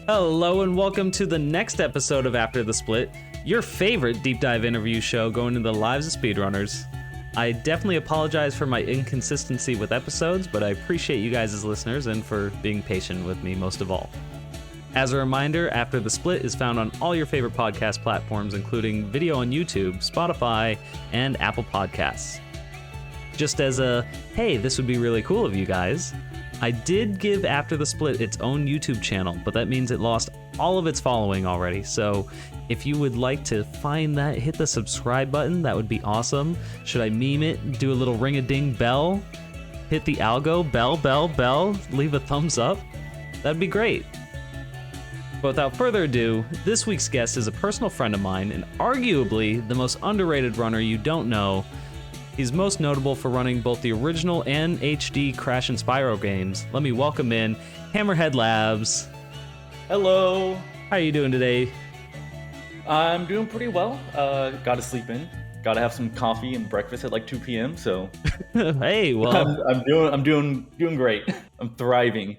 Hello and welcome to the next episode of After the Split, your favorite deep dive interview show going into the lives of speedrunners. I definitely apologize for my inconsistency with episodes, but I appreciate you guys as listeners and for being patient with me most of all. As a reminder, After the Split is found on all your favorite podcast platforms, including video on YouTube, Spotify, and Apple Podcasts. Just as a, hey, this would be really cool of you guys, I did give After the Split its own YouTube channel, but that means it lost all of its following already. So if you would like to find that, hit the subscribe button. That would be awesome. Should I meme it? Do a little ring-a-ding bell? Hit the algo, bell, leave a thumbs up? That'd be great. But without further ado, this week's guest is a personal friend of mine and arguably the most underrated runner you don't know. He's most notable for running both the original and HD Crash and Spyro games. Let me welcome in HammerHeadLabs. Hello. How are you doing today? I'm doing pretty well. Gotta sleep in. Gotta have some coffee and breakfast at like 2 p.m. So Hey, well, I'm doing great. I'm thriving.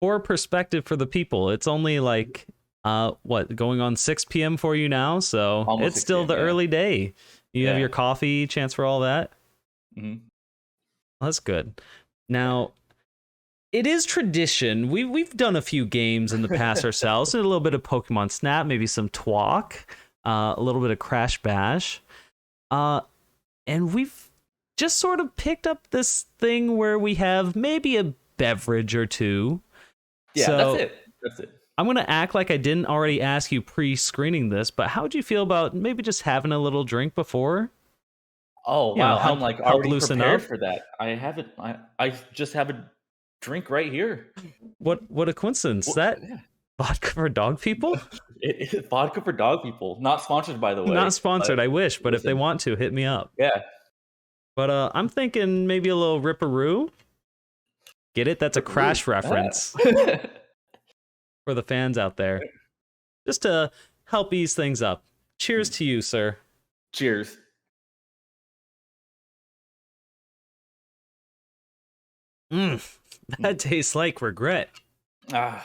For perspective for the people, it's only like going on 6 p.m. for you now, so Almost it's still the early day. You have your coffee, chance for all that? Mm-hmm. That's good. Now, it is tradition. We've done a few games in the past ourselves, and a little bit of Pokemon Snap, maybe some Twalk, a little bit of Crash Bash. And we've just sort of picked up this thing where we have maybe a beverage or two. Yeah, so That's it. I'm going to act like I didn't already ask you pre-screening this, but how would you feel about maybe just having a little drink before? Oh, wow. I'm like already loosen prepared up for that. I haven't. I just have a drink right here. What a coincidence. Vodka for dog people? Vodka for dog people. Not sponsored, by the way. Not sponsored, I wish, but if they want to, hit me up. Yeah. But I'm thinking maybe a little Ripperoo. Get it? That's a Crash reference for the fans out there. Just to help ease things up. Cheers to you, sir. Cheers. That tastes like regret. That's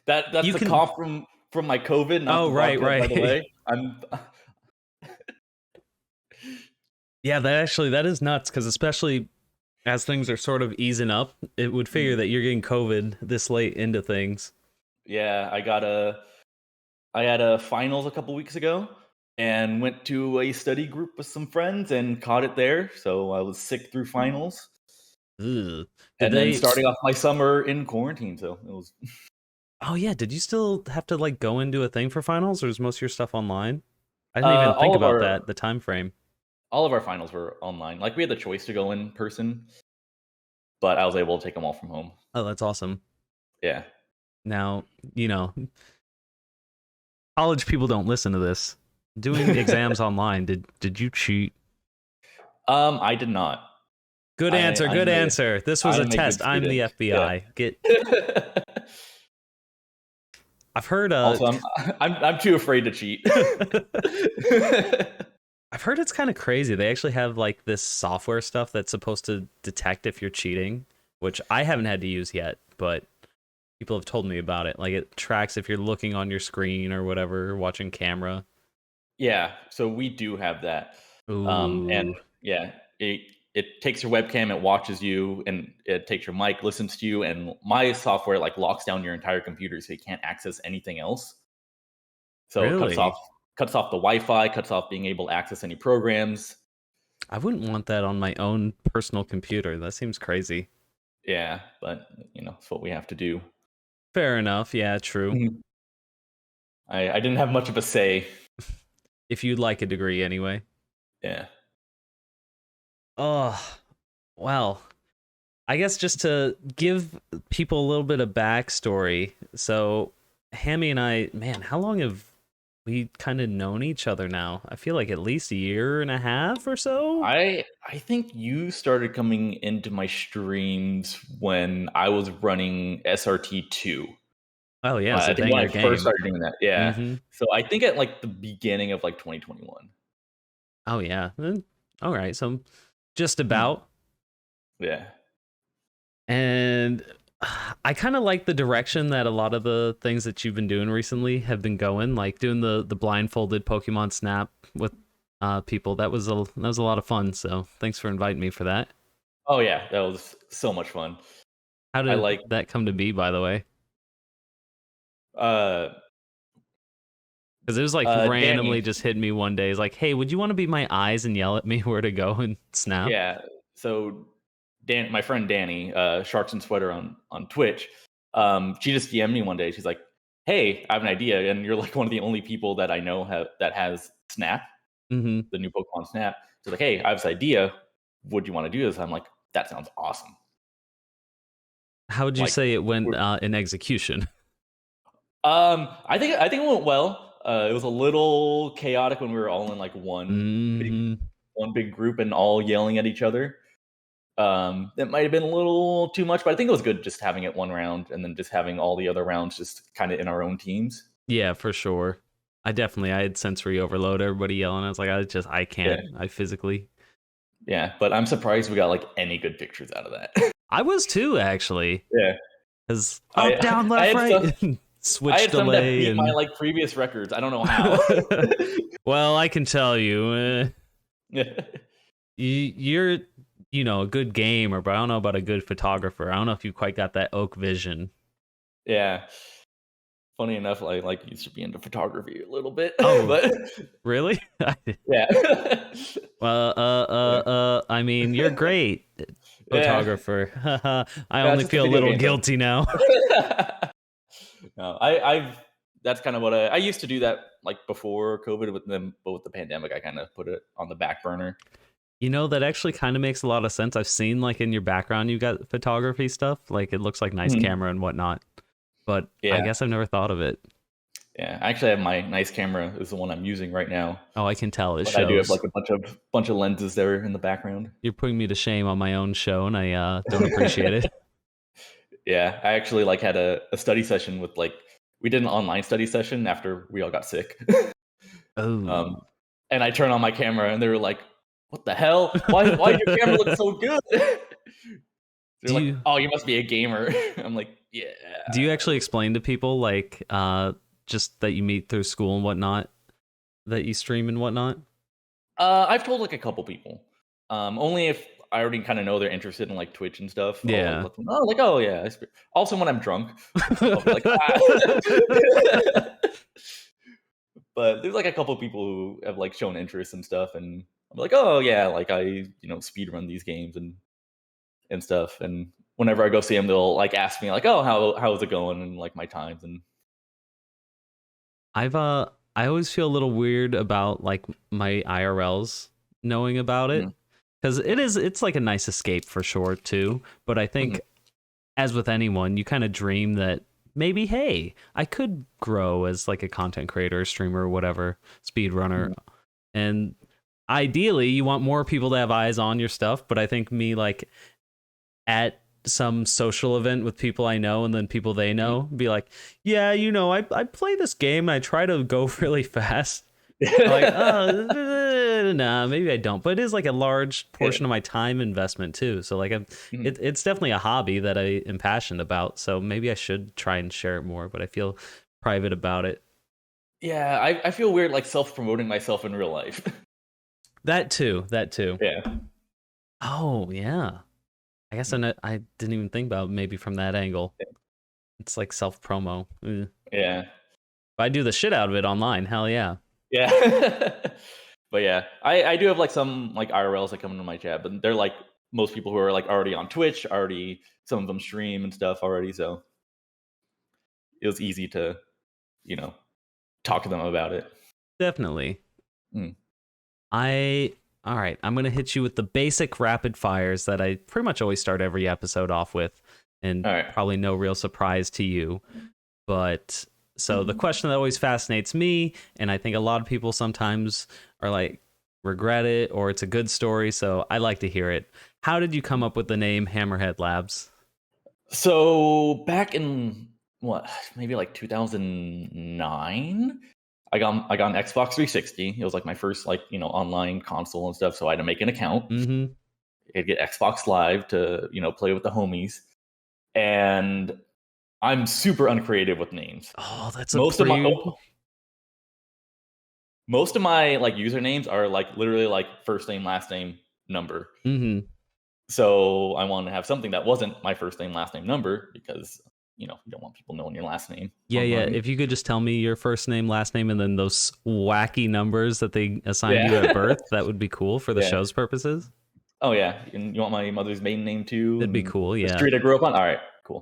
the cough from my COVID. Not right. By the way, Yeah, that is nuts, because especially as things are sort of easing up, it would figure that you're getting COVID this late into things. Yeah, I had a finals a couple weeks ago and went to a study group with some friends and caught it there. So I was sick through finals. Ugh. Then starting off my summer in quarantine. So it was. Oh yeah, did you still have to like go into a thing for finals, or is most of your stuff online? I didn't even think about the time frame. All of our finals were online. Like, we had the choice to go in person, but I was able to take them all from home. Oh, that's awesome. Yeah. Now, college people don't listen to this. Doing exams online, did you cheat? I did not. Good answer. Answer. This was a test. I'm the FBI. Yeah. I've heard. Also, I'm too afraid to cheat. I've heard it's kind of crazy. They actually have like this software stuff that's supposed to detect if you're cheating, which I haven't had to use yet, but people have told me about it. Like, it tracks if you're looking on your screen or whatever, watching camera. Yeah, so we do have that. Ooh. And yeah, it takes your webcam, it watches you, and it takes your mic, listens to you, and my software like locks down your entire computer so you can't access anything else. So really? It cuts off the Wi-Fi, cuts off being able to access any programs. I wouldn't want that on my own personal computer. That seems crazy. Yeah, but it's what we have to do. Fair enough. Yeah, true. Mm-hmm. I didn't have much of a say. If you'd like a degree anyway. Yeah. Oh, well, I guess just to give people a little bit of backstory. So Hammy and I, man, how long have we kind of known each other now? I feel like at least a year and a half or so. I think you started coming into my streams when I was running SRT2. Oh yeah, I think when I first started doing that. Yeah. Mm-hmm. So I think at like the beginning of like 2021. Oh yeah. All right. So just about. Yeah. And I kind of like the direction that a lot of the things that you've been doing recently have been going, like doing the blindfolded Pokemon Snap with people. That was a lot of fun. So thanks for inviting me for that. Oh yeah, that was so much fun. How I did like that come to be, by the way? uh Because it was like Danny. randomly just hit me one day. It's like, hey, would you want to be my eyes and yell at me where to go and snap? Yeah. So my friend Danny, Sharks and Sweater on Twitch, she just DM'd me one day. She's like, "Hey, I have an idea, and you're like one of the only people that I know that has Snap, Mm-hmm. the new Pokemon Snap." She's like, "Hey, I have this idea. Would you want to do this?" I'm like, "That sounds awesome." How would you Like, say it went in execution? I think it went well. It was a little chaotic when we were all in like Mm-hmm. one big group and all yelling at each other. That might have been a little too much, but I think it was good just having it one round and then just having all the other rounds just kind of in our own teams. Yeah, for sure. I had sensory overload. Everybody yelling. I was like, I can't. Yeah, I physically. yeah. But I'm surprised we got like any good pictures out of that. I was too, actually. Yeah, Because I up, down, I left, had some right, I switch had some that delay, beat my and like previous records. I don't know how. well, I can tell you, Yeah. you're a good gamer, but I don't know about a good photographer. I don't know if you quite got that oak vision. Yeah. Funny enough, I like used to be into photography a little bit, Oh, but really? yeah. Well, I mean, you're great, Yeah. photographer. I Yeah, it's only just a feel a video little game thing. guilty now. No, I've that's kind of what I used to do that like before COVID, but with the pandemic, I kind of put it on the back burner. That actually kind of makes a lot of sense. I've seen like in your background you got photography stuff. Like it looks like nice Mhm. camera and whatnot. But I Yeah, guess I've never thought of it. yeah. I actually have my nice camera is the one I'm using right now, Oh, I can tell. It but I do have shows. like a bunch of lenses there in the background. You're putting me to shame on my own show, and I don't appreciate it. Yeah, I actually like had a study session with like we did an online study session after we all got sick. Oh, um, and I turned on my camera and they were like, "What the hell? Why did your camera look so good?" They're do like, you "Oh, you must be a gamer." I'm like, "Yeah." do you actually explain to people like just that you meet through school and whatnot that you stream and whatnot? I've told like a couple people. Only if I already kind of know they're interested in like Twitch and stuff. I'll like Yeah. let them know, like, "Oh yeah." Also, when I'm drunk, I'll be like, "Ah." But there's like a couple people who have like shown interest and stuff, and I'm like, "Oh yeah," like I speed run these games and stuff. And whenever I go see them, they'll like ask me like, "Oh, how's it going?" and like my times and I always feel a little weird about like my IRLs knowing about it mhm, because it's like a nice escape for sure too. But I mhm, think as with anyone, you kind of dream that maybe, hey, I could grow as like a content creator, streamer, whatever, speedrunner. mhm, And ideally, you want more people to have eyes on your stuff. But I think me like at some social event with people I know and then people they mhm. know be like, yeah, I play this game and I try to go really fast. Like, oh, nah, maybe I don't. But it is like a large Yeah, portion of my time investment too. So like, mhm. it's definitely a hobby that I am passionate about. So maybe I should try and share it more. But I feel private about it. Yeah, I feel weird like self-promoting myself in real life. That too. That too. Yeah. Oh yeah. I guess I didn't even think about maybe from that angle. It's like self promo. If Yeah. I do the shit out of it online, hell yeah. Yeah. But yeah, I do have like some like IRLs that come into my chat, but they're like most people who are like already on Twitch, already some of them stream and stuff already, so it was easy to, you know, talk to them about it. Definitely. Mm. I All right, I'm gonna hit you with the basic rapid fires that I pretty much always start every episode off with, and All right. probably no real surprise to you. But so the question that always fascinates me, and I think a lot of people sometimes are like regret it or it's a good story, so I like to hear it. How did you come up with the name Hammerhead Labs? So back in what, maybe like 2009, I got an Xbox 360. It was like my first like, online console and stuff, so I had to make an account. Mm-hmm. I'd get Xbox Live to, play with the homies. and I'm super uncreative with names. Oh, that's Most of my like usernames are like literally like first name, last name, number. Mm-hmm. So I wanted to have something that wasn't my first name, last name, number, because you don't want people knowing your last name Yeah. online. If you could just tell me your first name, last name, and then those wacky numbers that they assigned you Yeah. at birth, that would be cool for the Yeah. show's purposes. Oh yeah, and you want my mother's maiden name too? That'd be and cool. The Yeah. street I grew up on. All right, cool.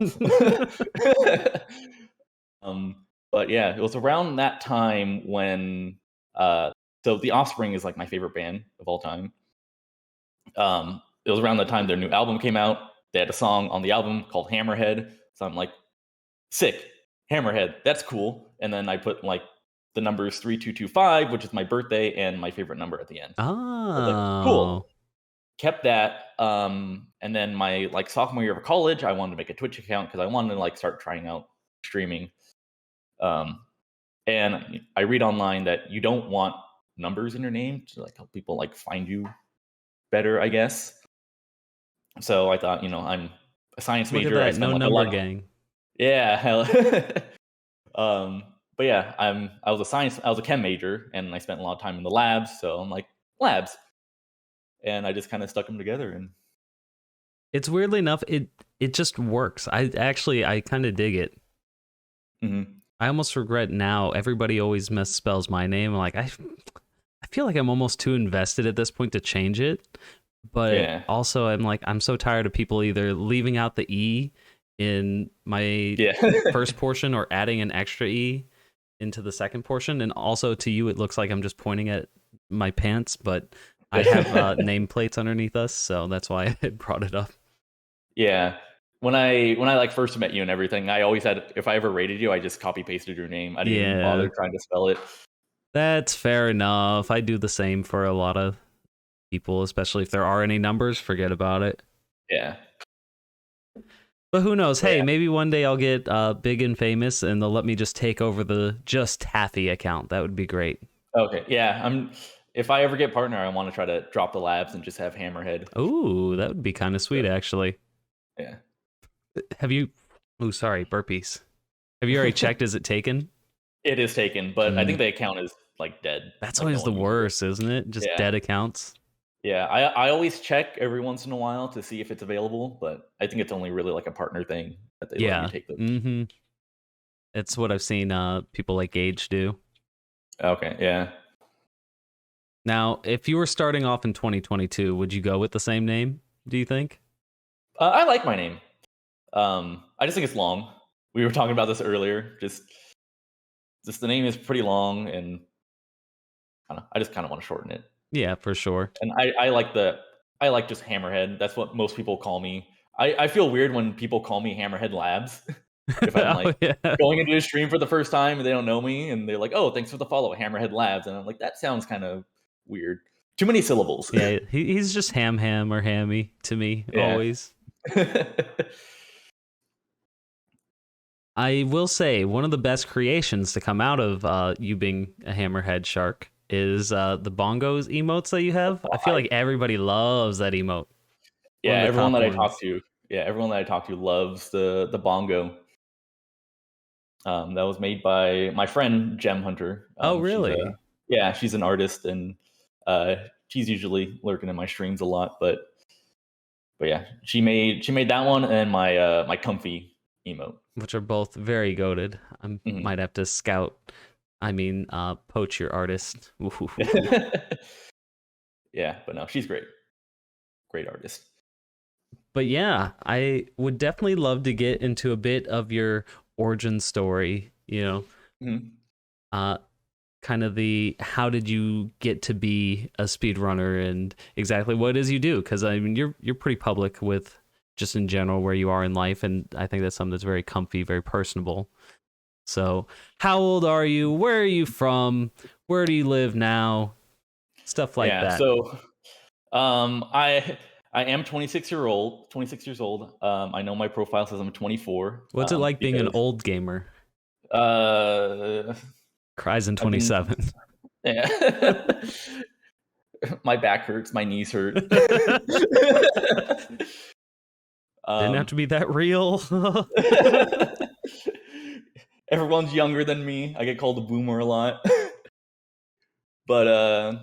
But yeah, it was around that time when so The Offspring is like my favorite band of all time. It was around the time their new album came out. They had a song on the album called Hammerhead. So I'm like, sick, Hammerhead, that's cool. And then I put like the numbers 3225, which is my birthday and my favorite number at the end. I was like, Oh. cool. Kept that. And then my like sophomore year of college, I wanted to make a Twitch account because I wanted to like start trying out streaming. And I read online that you don't want numbers in your name to like help people like find you better, I guess. So I thought, I'm a science Look at major. I that. spent No like number gang. Yeah, hell. But yeah, I was a chem major, and I spent a lot of time in the labs. So I'm like, labs, and I just kind of stuck them together. And It's weirdly enough, it just works. I kind of dig it. mm-hmm. I almost regret now. Everybody always misspells my name. Like I feel like I'm almost too invested at this point to change it. But also, I'm so tired of people either leaving out the E in my first portion or adding an extra E into the second portion. And also to you, it looks like I'm just pointing at my pants, but I have nameplates underneath us, so that's why I brought it up. Yeah. When I like first met you and everything, I always had, if I ever rated you, I just copy pasted your name. I didn't even bother trying to spell it. That's fair enough. I do the same for a lot of people, especially if there are any numbers, forget about it. Yeah. But who knows? Hey, maybe one day I'll get big and famous and they'll let me just take over the Just Taffy account. That would be great. Okay. Yeah. If I ever get partner, I want to try to drop the labs and just have Hammerhead. Ooh, that would be kind of sweet, actually. Yeah. Have you... Oh, sorry, burpees. Have you already checked? Is it taken? It is taken, but I think the account is like dead. That's like, always the worst, isn't it? Just dead accounts. Yeah, I always check every once in a while to see if it's available, but I think it's only really like a partner thing that they let you take them. Mm-hmm. It's what I've seen people like Gage do. Okay, yeah. Now, if you were starting off in 2022, would you go with the same name, do you think? I like my name. I just think it's long. We were talking about this earlier. Just the name is pretty long, and I just kind of want to shorten it. Yeah, for sure. And I like just Hammerhead. That's what most people call me. I feel weird when people call me HammerHeadLabs. If I'm like going into a stream for the first time and they don't know me and they're like, "Oh, thanks for the follow, HammerHeadLabs," and I'm like, that sounds kind of weird. Too many syllables. Yeah, he's just ham or hammy to me always. I will say one of the best creations to come out of you being a Hammerhead Shark is the bongos emotes that you have. I feel like everybody loves that emote. Yeah, everyone that I talk to loves the bongo. That was made by my friend Gem Hunter. Oh, really? She's an artist, and she's usually lurking in my streams a lot. But yeah, she made that one and my comfy emote, which are both very goated. I might have to poach your artist. Yeah, but no, she's great artist. But yeah, I would definitely love to get into a bit of your origin story, kind of the how did you get to be a speedrunner and exactly what it is you do, because I mean you're pretty public with just in general where you are in life, and I think that's something that's very comfy, very personable. So how old are you? Where are you from? Where do you live now? Stuff like that. So I am 26 years old. I know my profile says I'm 24. What's it like being an old gamer? Cries in 27. Yeah. My back hurts, my knees hurt. Didn't have to be that real. Everyone's younger than me. I get called a boomer a lot. But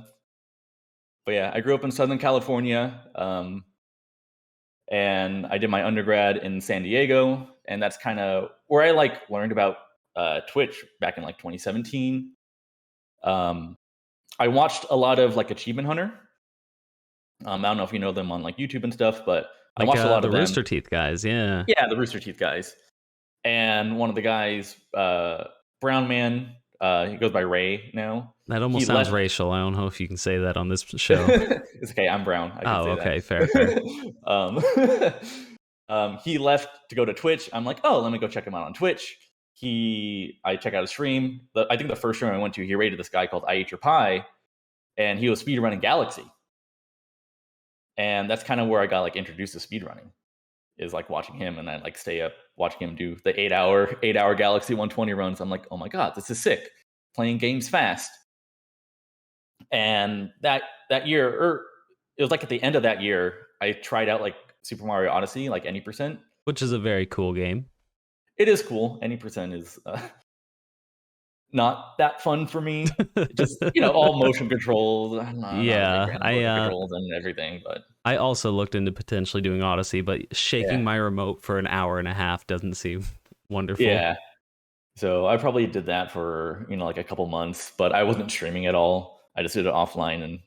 yeah, I grew up in Southern California, and I did my undergrad in San Diego, and that's kind of where I like learned about Twitch back in like 2017. Um, I watched a lot of like Achievement Hunter. I don't know if you know them on like YouTube and stuff, but I Like watched a lot the of them. Rooster Teeth guys, yeah. Yeah, the Rooster Teeth guys. And one of the guys, Brown Man, he goes by Ray now. That He almost sounds left. racial. I don't know if you can say that on this show. It's okay. I'm brown. I can Oh, say okay, that. fair, fair. He left to go to Twitch. I'm like, oh, let me go check him out on Twitch. I check out his stream. I think the first stream I went to, he rated this guy called I Ate Your Pie, and he was speedrunning Galaxy. And that's kind of where I got like introduced to speedrunning, is like watching him, and I like stay up watching him do the 8-hour Galaxy 120 runs. I'm like, oh my god, this is sick. Playing games fast. And that year, or it was like at the end of that year, I tried out like Super Mario Odyssey, like any percent. Which is a very cool game. It is cool. Any percent is not that fun for me. Just all motion controls. I'm not a big Yeah, fan of motion controls and everything, but I also looked into potentially doing Odyssey, but shaking my remote for an hour and a half doesn't seem wonderful. Yeah. So I probably did that for like a couple months, but I wasn't streaming at all. I just did it offline, and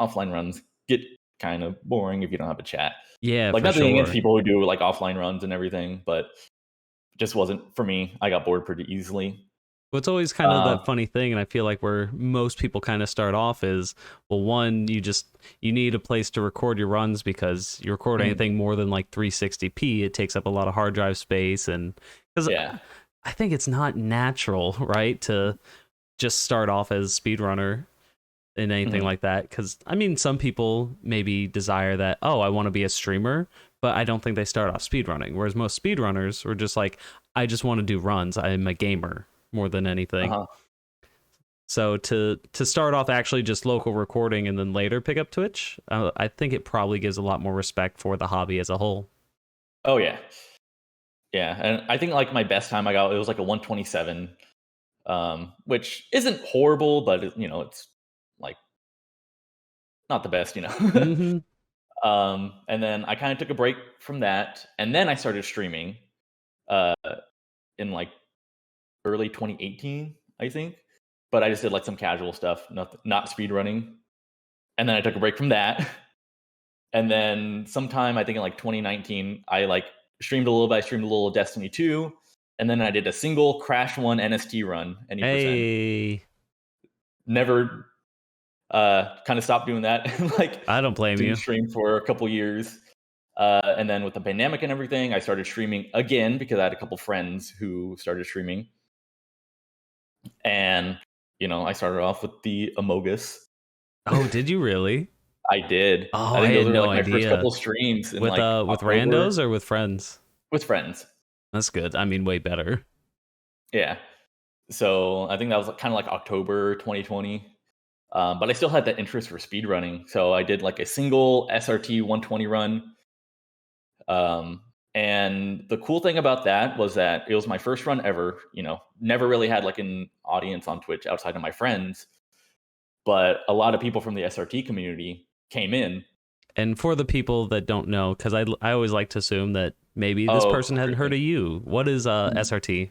offline runs get kind of boring if you don't have a chat. Yeah, like for nothing against sure. people who do like offline runs and everything, but it just wasn't for me. I got bored pretty easily. Well, it's always kind of that funny thing, and I feel like where most people kind of start off is, well, one, you need a place to record your runs, because you record anything more than like 360p, it takes up a lot of hard drive space, and because I think it's not natural, right, to just start off as speedrunner in anything like that. Because I mean, some people maybe desire that, oh, I want to be a streamer, but I don't think they start off speedrunning. Whereas most speedrunners are just like, I just want to do runs. I'm a gamer more than anything. So to start off actually just local recording and then later pick up Twitch, I think it probably gives a lot more respect for the hobby as a whole. Oh yeah. Yeah, and I think like my best time I got, it was like a 127, which isn't horrible, but it's like not the best, Mm-hmm. And then I kind of took a break from that, and then I started streaming in like early 2018, I think. But I just did like some casual stuff, not speed running. And then I took a break from that. And then sometime I think in like 2019, I like streamed a little bit. I streamed a little Destiny 2, and then I did a single Crash 1 NST run. Any Hey. Never kind of stopped doing that. Like, I don't blame you. Stream for a couple years. And then with the pandemic and everything, I started streaming again because I had a couple friends who started streaming. And, I started off with the Amogus. Oh, did you really? I did. Oh, I think those had were no like my idea. first couple streams. With with randos or with friends? With friends. That's good. I mean, way better. Yeah. So I think that was kind of like October 2020. But I still had that interest for speedrunning. So I did like a single SRT 120 run. And the cool thing about that was that it was my first run ever. Never really had like an audience on Twitch outside of my friends. But a lot of people from the SRT community came in. And for the people that don't know, because I always like to assume that maybe this person hadn't heard of you. What is SRT?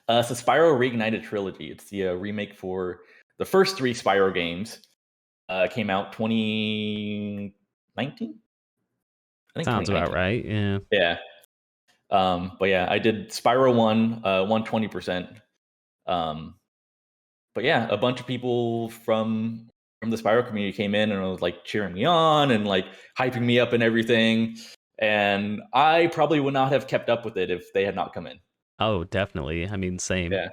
It's a Spyro Reignited trilogy. It's the remake for the first 3 Spyro games. Came out 2019. Sounds about right. Yeah. Yeah. But yeah, I did Spyro 1, 120%. But yeah, a bunch of people from the Spyro community came in and was like cheering me on and like hyping me up and everything. And I probably would not have kept up with it if they had not come in. Oh, definitely. I mean, same. Yeah.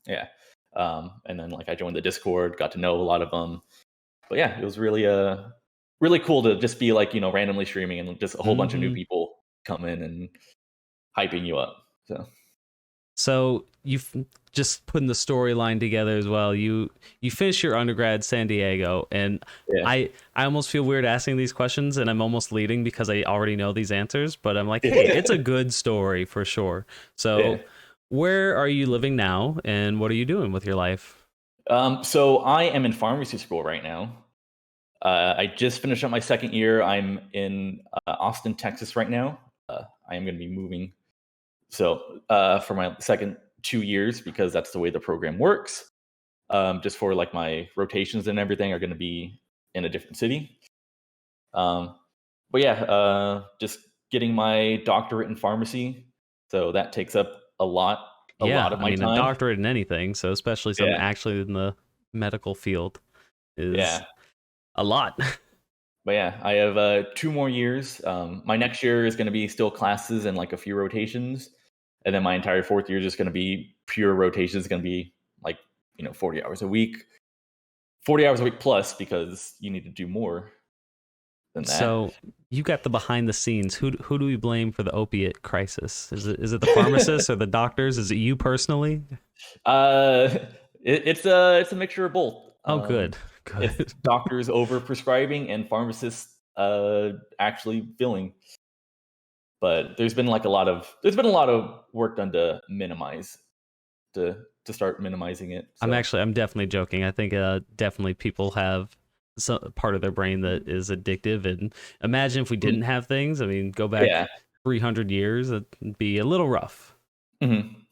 Yeah. And then like I joined the Discord, got to know a lot of them. But yeah, it was really really cool to just be like, randomly streaming and just a whole bunch of new people come in and hyping you up. So So just putting the storyline together as well. You finish your undergrad San Diego, and Yeah. I almost feel weird asking these questions, and I'm almost leading because I already know these answers. But I'm like, hey, it's a good story for sure. Yeah. So, where are you living now, and what are you doing with your life? So I am in pharmacy school right now. I just finished up my second year. I'm in Austin, Texas right now. I am going to be moving. So for my second 2 years, because that's the way the program works, just for like my rotations and everything are going to be in a different city. Um, but yeah, just getting my doctorate in pharmacy. So that takes up a Yeah, lot of I my mean, a time. doctorate in anything, so especially something Yeah, actually in the medical field is yeah. a lot. But yeah, I have 2 more years. My next year is going to be still classes and like a few rotations, and then my entire fourth year is just going to be pure rotations. It's going to be like 40 hours a week, 40 hours a week plus because you need to do more than that. So you got the behind the scenes. Who do we blame for the opiate crisis? Is it the pharmacists or the doctors? Is it you personally? uh, it's a mixture of both. Oh, good, It's good. doctors over prescribing and pharmacists actually filling. But there's been a lot of work done to minimize to start minimizing it. So I'm definitely joking. I think definitely people have some part of their brain that is addictive. And imagine if we mhm, didn't have things. I mean, go back yeah. 300 years, it'd be a little rough. Mhm.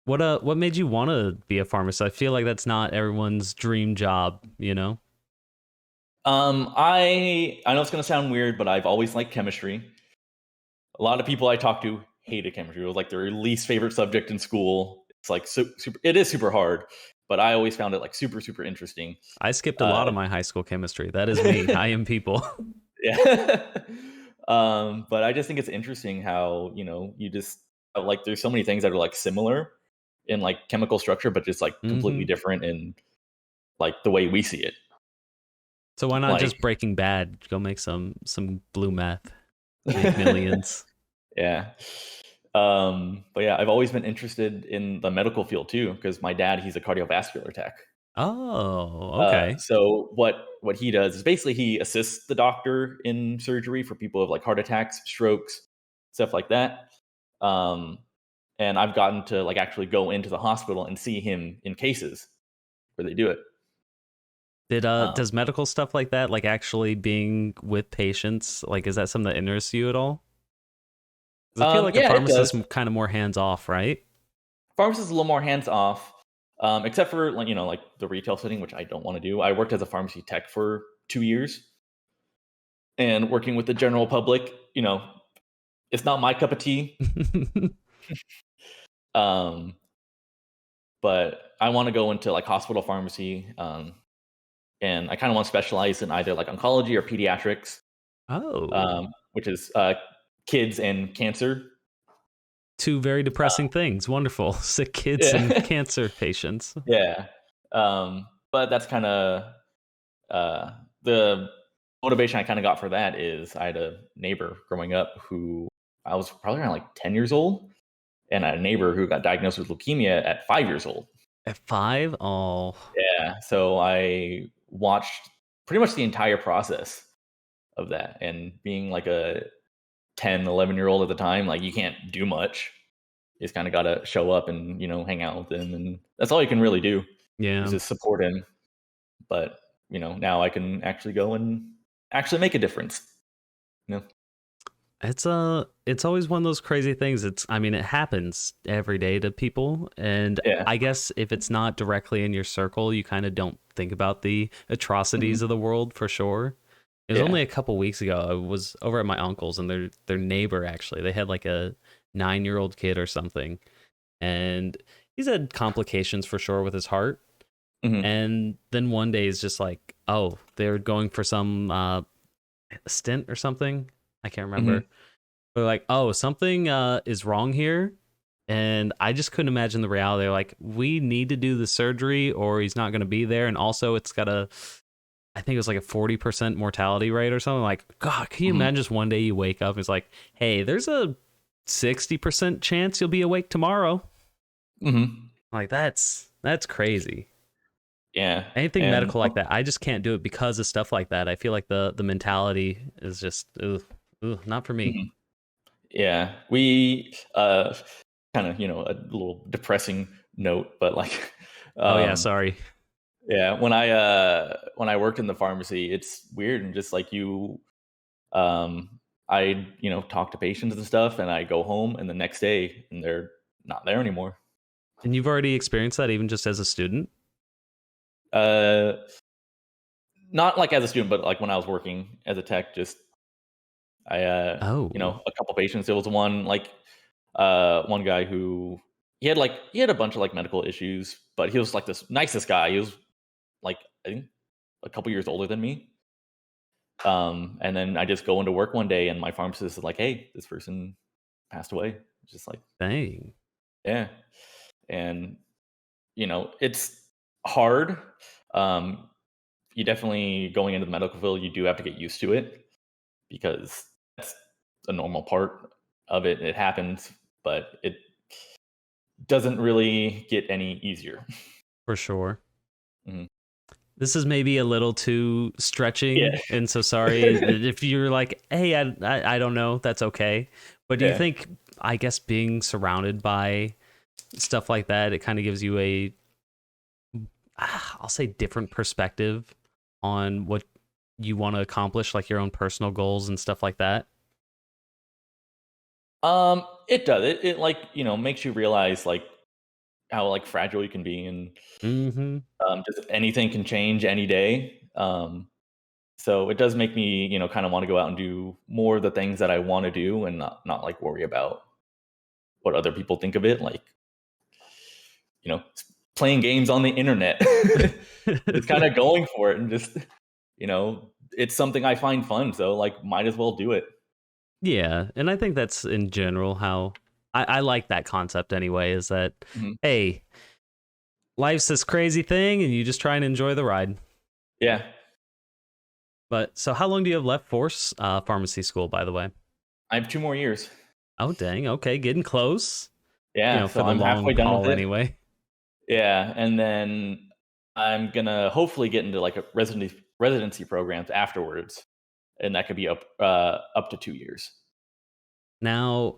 What made you want to be a pharmacist? I feel like that's not everyone's dream job, you know? I know it's gonna sound weird, but I've always liked chemistry. A lot of people I talk to hated chemistry. It was like their least favorite subject in school. It's like super. It is super hard, but I always found it like super interesting. I skipped a lot Uh, of my high school chemistry. That is me. I am people. yeah. But I just think it's interesting how you just like there's so many things that are like similar in like chemical structure, but just like completely Hmm. different in like the way we see it. So why not Like, just Breaking Bad? Go make some blue meth, make millions. yeah. But yeah, I've always been interested in the medical field too, because my dad, he's a cardiovascular tech. Oh, okay. So what he does is basically he assists the doctor in surgery for people with like heart attacks, strokes, stuff like that. Um, and I've gotten to like actually go into the hospital and see him in cases where they do it. Did Um, does medical stuff like that, like actually being with patients, like is that something that interests you at all? Because I feel like a yeah, it pharmacist does. is kind of more hands off, right? Pharmacist is a little more hands off, except for like like the retail setting, which I don't want to do. I worked as a pharmacy tech for 2 years, and working with the general public, it's not my cup of tea. Um, but I want to go into like hospital pharmacy, and I kind of want to specialize in either like oncology or pediatrics, Oh, which is kids and cancer. two very depressing things. Wonderful. Sick kids and Yeah, cancer patients. yeah. But that's kind of the motivation I kind of got for that is I had a neighbor growing up who I was probably around like 10 years old, and I had a neighbor who got diagnosed with leukemia at 5 years old. At five? Oh, Yeah, so I watched pretty much the entire process of that, and being like a 10, 11-year old at the time, like you can't do much. You just kind of got to show up and hang out with him, and that's all you can really do is yeah. just support him. But now I can actually go and actually make a difference. You know? It's always one of those crazy things. I mean, it happens every day to people, and Yeah. I guess if it's not directly in your circle, you kind of don't think about the Mhm. atrocities of the world for sure. It was Yeah. only a couple weeks ago. I was over at my uncle's, and their neighbor actually, they had like a 9-year-old kid or something, and he's had complications for sure with his heart. Mhm. And then one day he's just like, oh, they're going for some stint or something. I can't remember. Mhm. They're like, oh, something is wrong here. And I just couldn't imagine the reality. They're like, we need to do the surgery or he's not going to be there. And also, it's got I think it was like a 40% mortality rate or something. Like, God, can you Mhm. imagine just one day you wake up and it's like, hey, there's a 60% chance you'll be awake tomorrow. Mm-hmm. Like that's crazy. Yeah, Anything and medical like that, I just can't do it because of stuff like that. I feel like the mentality is just not for me. mhm. Yeah, we kind of a little depressing note, but like, Oh yeah, um, sorry. yeah, when I worked in the pharmacy, it's weird and just like um, I talk to patients and stuff, and I go home, and the next day, and they're not there anymore. And you've already experienced that even just as a student? Uh, Not like as a student, but like when I was working as a tech, just I Oh, a couple patients. There was one guy who he had a bunch of like medical issues, but he was like this nicest guy. He was like I think a couple years older than me. And then I just go into work one day, and my pharmacist is like, "Hey, this person passed away." It's just like, dang. yeah, and it's hard. Um, you definitely going into the medical field, you do have to get used to it because that's a normal part of it. It happens, but it doesn't really get any easier. For sure. Mhm. This is maybe a little too Yeah, stretching, and so sorry if you're like, hey, I don't know, that's okay. But do you yeah. think, I guess, being surrounded by stuff like that, it kind of gives you a, I'll say, different perspective on what you want to accomplish, like your own personal goals and stuff like that? It does. It like makes you realize like how like fragile you can be, and Mm-hmm. just anything can change any day. So it does make me kind of want to go out and do more of the things that I want to do, and not like worry about what other people think of it. Like playing games on the internet. Just kind of going for it and just it's something I find fun, so like might as well do it. Yeah, and I think that's in general how I like that concept anyway, is that, Mhm. hey, life's this crazy thing and you just try and enjoy the ride. Yeah. But so how long do you have left for pharmacy school, by the way? I have 2 more years. Oh, dang. Okay, getting close. Yeah, so For the I'm long halfway done with haul it. anyway. Yeah, and then I'm gonna hopefully get into like a residency programs afterwards, and that could be up to 2 years. Now,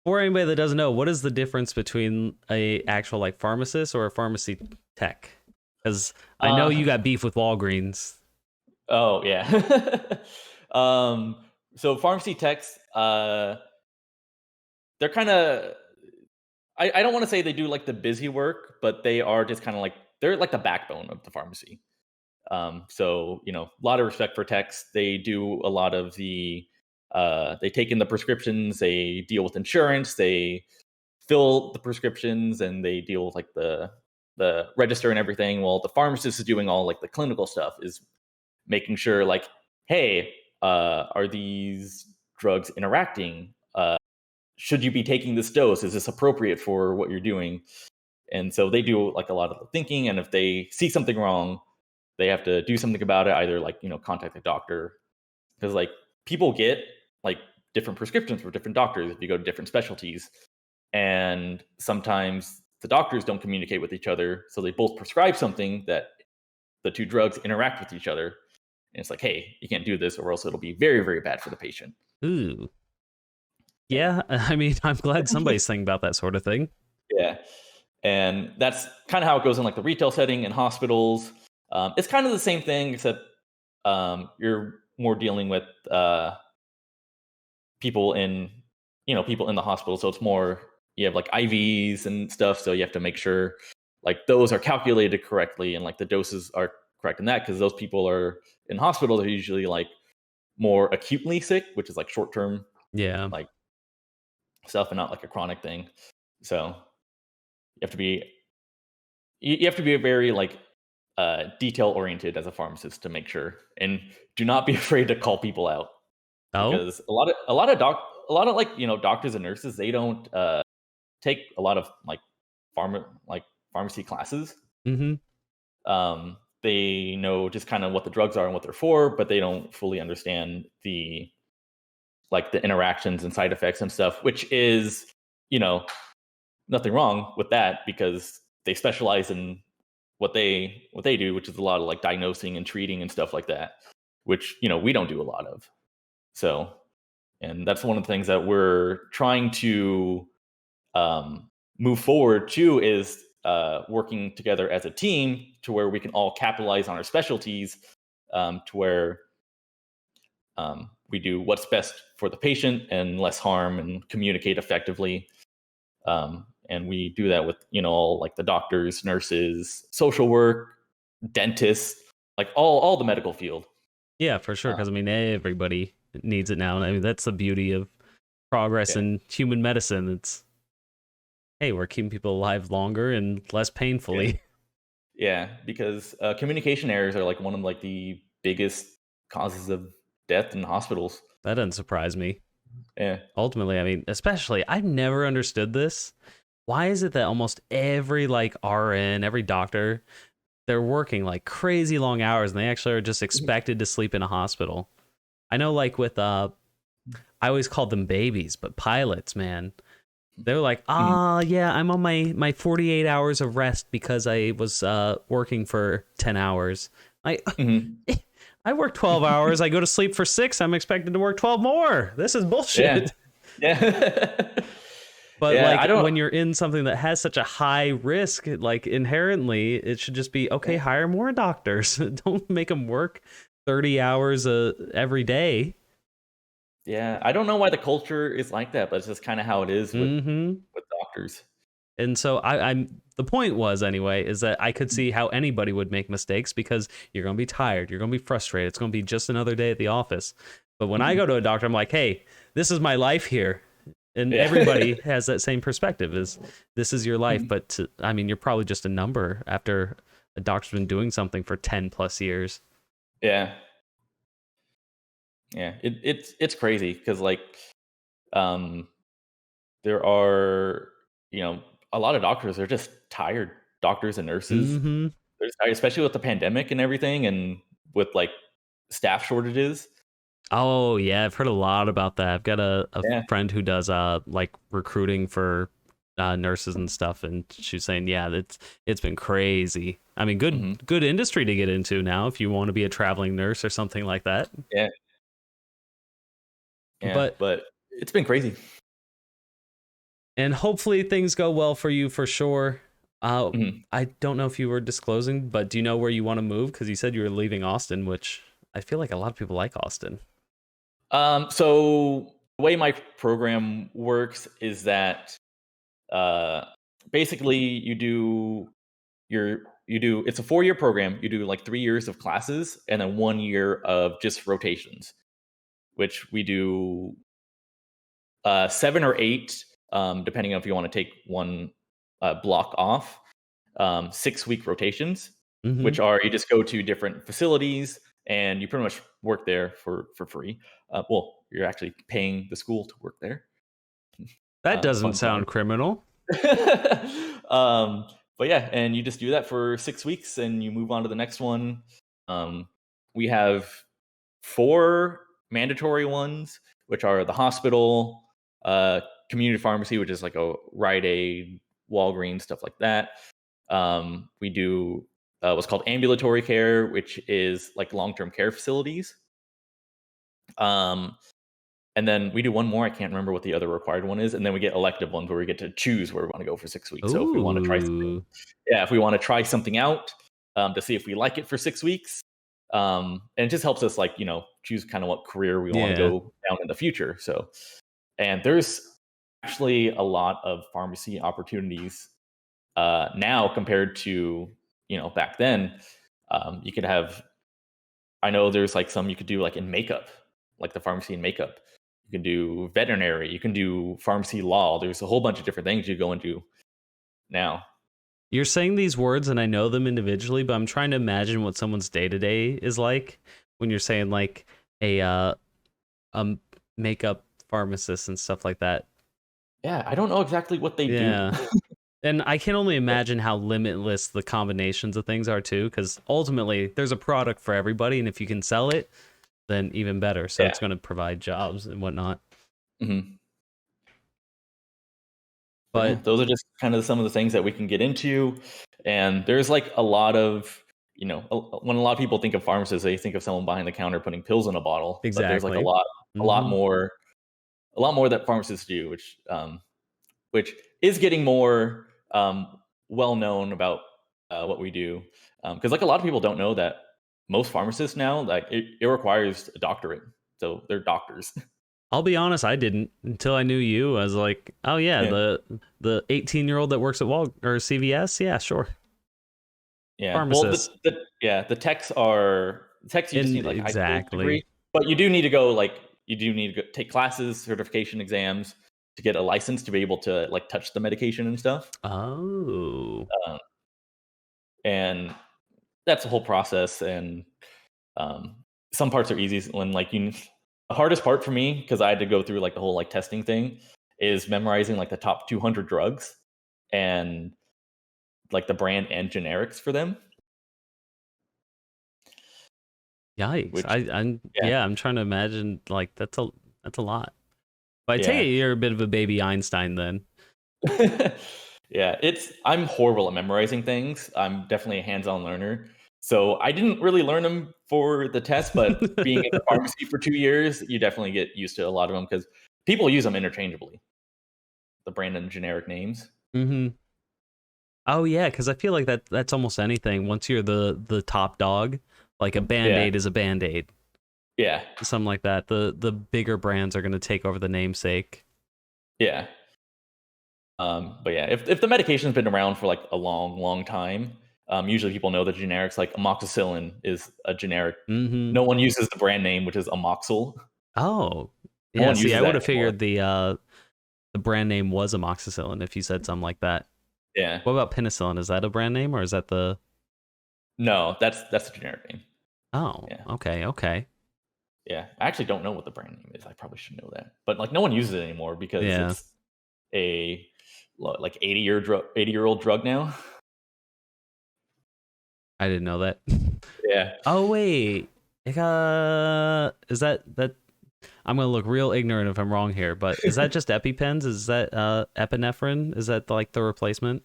for anybody that doesn't know, what is the difference between a actual like pharmacist or a pharmacy tech? Because I know Uh, you got beef with Walgreens. oh yeah. um, so pharmacy techs, they're kind of I don't want to say they do like the busy work, but they are just kind of like they're like the backbone of the pharmacy. So a lot of respect for techs. They do a lot of they take in the prescriptions, they deal with insurance, they fill the prescriptions, and they deal with like the register and everything. While the pharmacist is doing all like the clinical stuff, is making sure like, hey, are these drugs interacting? Should you be taking this dose? Is this appropriate for what you're doing? And so they do like a lot of the thinking. And if they see something wrong, they have to do something about it. Either like contact the doctor, because like people get like different prescriptions for different doctors if you go to different specialties, and sometimes the doctors don't communicate with each other, so they both prescribe something that the two drugs interact with each other. And it's like, hey, you can't do this, or else it'll be very, very bad for the patient. Ooh. Yeah. Yeah, I mean, I'm glad somebody's thinking about that sort of thing. Yeah. And that's kind of how it goes in like the retail setting and hospitals. It's kind of the same thing, except you're more dealing with people in people in the hospital. So it's more you have like IVs and stuff. So you have to make sure like those are calculated correctly and like the doses are correct in that, because those people are in hospitals are usually like more acutely sick, which is like short term Yeah. like stuff and not like a chronic thing. So you have to be you have to be very like detail oriented as a pharmacist to make sure, and do not be afraid to call people out, Oh? because a lot of like doctors and nurses, they don't take a lot of like pharmacy classes. Mm-hmm. They know just kind of what the drugs are and what they're for, but they don't fully understand the like the interactions and side effects and stuff, which is, nothing wrong with that because they specialize in what they do, which is a lot of like diagnosing and treating and stuff like that, which we don't do a lot of. So, and that's one of the things that we're trying to move forward to is working together as a team to where we can all capitalize on our specialties, to where we do what's best for the patient and less harm and communicate effectively. And we do that with, all like the doctors, nurses, social work, dentists, like all the medical field. Yeah, for sure. Because I mean, everybody needs it now. I mean, that's the beauty of progress in human medicine. It's, hey, we're keeping people alive longer and less painfully. Yeah, because communication errors are like one of like the biggest causes of death in hospitals. That doesn't surprise me. Yeah. Ultimately, I mean, especially, I've never understood this. Why is it that almost every like RN, every doctor, they're working like crazy long hours and they actually are just expected to sleep in a hospital? I know like with, I always called them babies, but pilots, man, they're like, yeah, I'm on my 48 hours of rest because I was working for 10 hours. I work 12 hours. I go to sleep for 6. I'm expected to work 12 more. This is bullshit. Yeah. But when you're in something that has such a high risk, like inherently, it should just be, okay, hire more doctors. Don't make them work 30 hours every day. Yeah, I don't know why the culture is like that, but it's just kind of how it is with doctors. And so I'm the point was anyway is that I could see how anybody would make mistakes because you're going to be tired, you're going to be frustrated, it's going to be just another day at the office. But when I go to a doctor, I'm like, hey, this is my life here, and everybody has that same perspective: is this is your life. But I mean, you're probably just a number after a doctor's been doing something for 10+ years. Yeah, it's crazy because like there are a lot of doctors are just tired. Doctors and nurses, they're tired, especially with the pandemic and everything, and with like staff shortages. Oh yeah, I've heard a lot about that. I've got a friend who does like recruiting for nurses and stuff, and she's saying, yeah, it's been crazy. I mean, good industry to get into now if you want to be a traveling nurse or something like that. Yeah, but it's been crazy. And hopefully things go well for you for sure. I don't know if you were disclosing, but do you know where you want to move? Because you said you were leaving Austin, which I feel like a lot of people like Austin. So the way my program works is that basically it's a 4-year program. You do like 3 years of classes and then 1 year of just rotations, which we do 7 or 8, depending on if you want to take one block off. 6-week rotations, which are you just go to different facilities and you pretty much work there for free. Well, you're actually paying the school to work there. That doesn't sound criminal. But yeah, and you just do that for 6 weeks and you move on to the next one. We have 4 mandatory ones, which are the hospital, community pharmacy, which is like a Rite Aid, Walgreens, stuff like that. We do what's called ambulatory care, which is like long-term care facilities. And then we do one more. I can't remember what the other required one is. And then we get elective ones where we get to choose where we want to go for 6 weeks. So if we want to try something, if we want to try something out to see if we like it for 6 weeks, and it just helps us like, choose kind of what career we want to go down in the future. So, and there's actually a lot of pharmacy opportunities now compared to, back then. You could have, I know there's like some you could do like in makeup, like the pharmacy and makeup. You can do veterinary, you can do pharmacy law. There's a whole bunch of different things you go into now. You're saying these words and I know them individually, but I'm trying to imagine what someone's day-to-day is like when you're saying like a makeup pharmacist and stuff like that. Yeah, I don't know exactly what they do. And I can only imagine how limitless the combinations of things are too, because ultimately there's a product for everybody, and if you can sell it, then even better. So Yeah. it's going to provide jobs and whatnot. Mhm. But yeah, those are just kind of some of the things that we can get into. And there's like a lot of, when a lot of people think of pharmacists, they think of someone behind the counter putting pills in a bottle. But there's like exactly. a lot more that pharmacists do, which is getting more well known about what we do. Because like a lot of people don't know that most pharmacists now, like it requires a doctorate, so they're doctors. I'll be honest, I didn't until I knew you. I was like, oh yeah, Yeah. the 18-year-old that works at or CVS, yeah, sure. Yeah. Well, Pharmacist. the techs you just need like a high school degree, Exactly. but you do need to take classes, certification exams to get a license to be able to like touch the medication and stuff. Oh. Um, and that's the whole process. And um, some parts are easy when the hardest part for me, because I had to go through like the whole like testing thing, is memorizing like the top 200 drugs and like the brand and generics for them. Yikes. Which yeah, I'm trying to imagine like that's a lot. But I take yeah. it you're a bit of a baby Einstein then. Yeah, I'm horrible at memorizing things. I'm definitely a hands-on learner. So I didn't really learn them for the test, but being in the pharmacy for 2 years, you definitely get used to a lot of them because people use them interchangeably, the brand and generic names. Mm-hmm. Oh yeah, because I feel like that's almost anything. Once you're the top dog, like a Yeah, Band-Aid is a Band-Aid. yeah, Something like that. The bigger brands are gonna take over the namesake. yeah. But yeah, if the medication's been around for like a long, long time, usually people know the generics. Like amoxicillin is a generic. Mm-hmm. No one uses the brand name, which is Amoxil. Oh. No Yeah, one see, uses I would that have anymore. figured the brand name was amoxicillin if you said something like that. Yeah. What about penicillin? Is that a brand name or is that the No, that's the generic name. Oh, Yeah. okay. Yeah. I actually don't know what the brand name is. I probably should know that. But like no one uses it anymore because Yeah, it's a like 80-year-old drug now. I didn't know that. Yeah. Oh wait. Is that I'm gonna look real ignorant if I'm wrong here, but is that just EpiPens? Is that epinephrine? Is that like the replacement?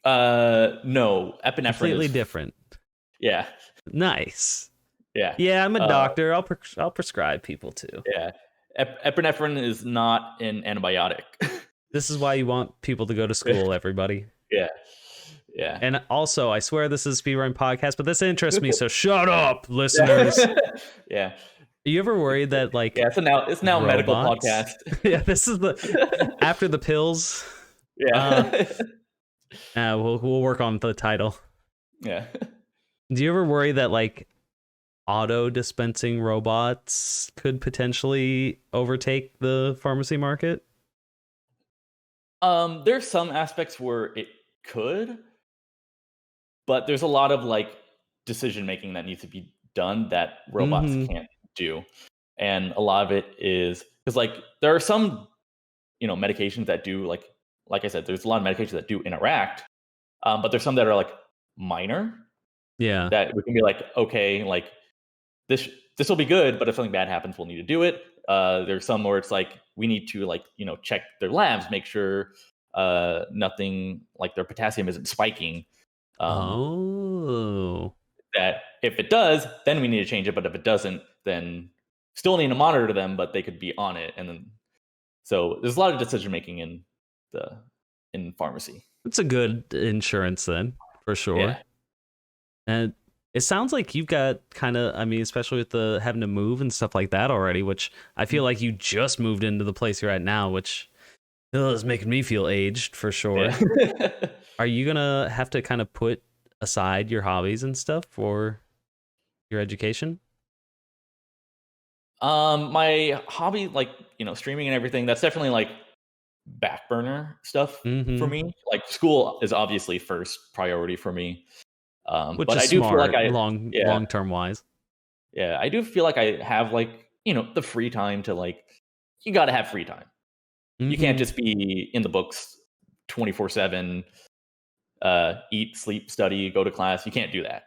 No, epinephrine Completely is different. yeah. Nice. Yeah. Yeah, I'm a Uh doctor. I'll prescribe people too. yeah. Epinephrine is not an antibiotic. This is why you want people to go to school, everybody. Yeah. Yeah. And also, I swear this is a speedrun podcast, but this interests me, so shut up, listeners. Yeah. Are you ever worried that like Yeah, it's now a medical robots? podcast. Yeah, this is after the pills. Yeah. We'll work on the title. Yeah. Do you ever worry that like auto dispensing robots could potentially overtake the pharmacy market? There's some aspects where it could, but there's a lot of like decision making that needs to be done that robots Mm-hmm. can't do. And a lot of it is because like there are some, medications that do like I said, there's a lot of medications that do interact. But there's some that are like minor Yeah. that we can be like, okay, like this this will be good, but if something bad happens, we'll need to do it. There's some where it's like we need to like check their labs, make sure nothing like their potassium isn't spiking. Um, Oh. that if it does, then we need to change it. But if it doesn't, then still need to monitor them, but they could be on it. And then so there's a lot of decision making in pharmacy. It's a good insurance then, for sure. Yeah. And it sounds like you've got kind of, I mean, especially with the having to move and stuff like that already, which I feel like you just moved into the place you're at now, which is making me feel aged for sure. Yeah. Are you gonna have to kind of put aside your hobbies and stuff for your education? My hobby, like streaming and everything, that's definitely like back burner stuff for Mm-hmm. me. Like school is obviously first priority for me. Which But is I do feel like smart, long term wise. I do feel like I have like, the free time to like, you got to have free time. You can't Mm-hmm. just be in the books 24/7, eat, sleep, study, go to class. You can't do that.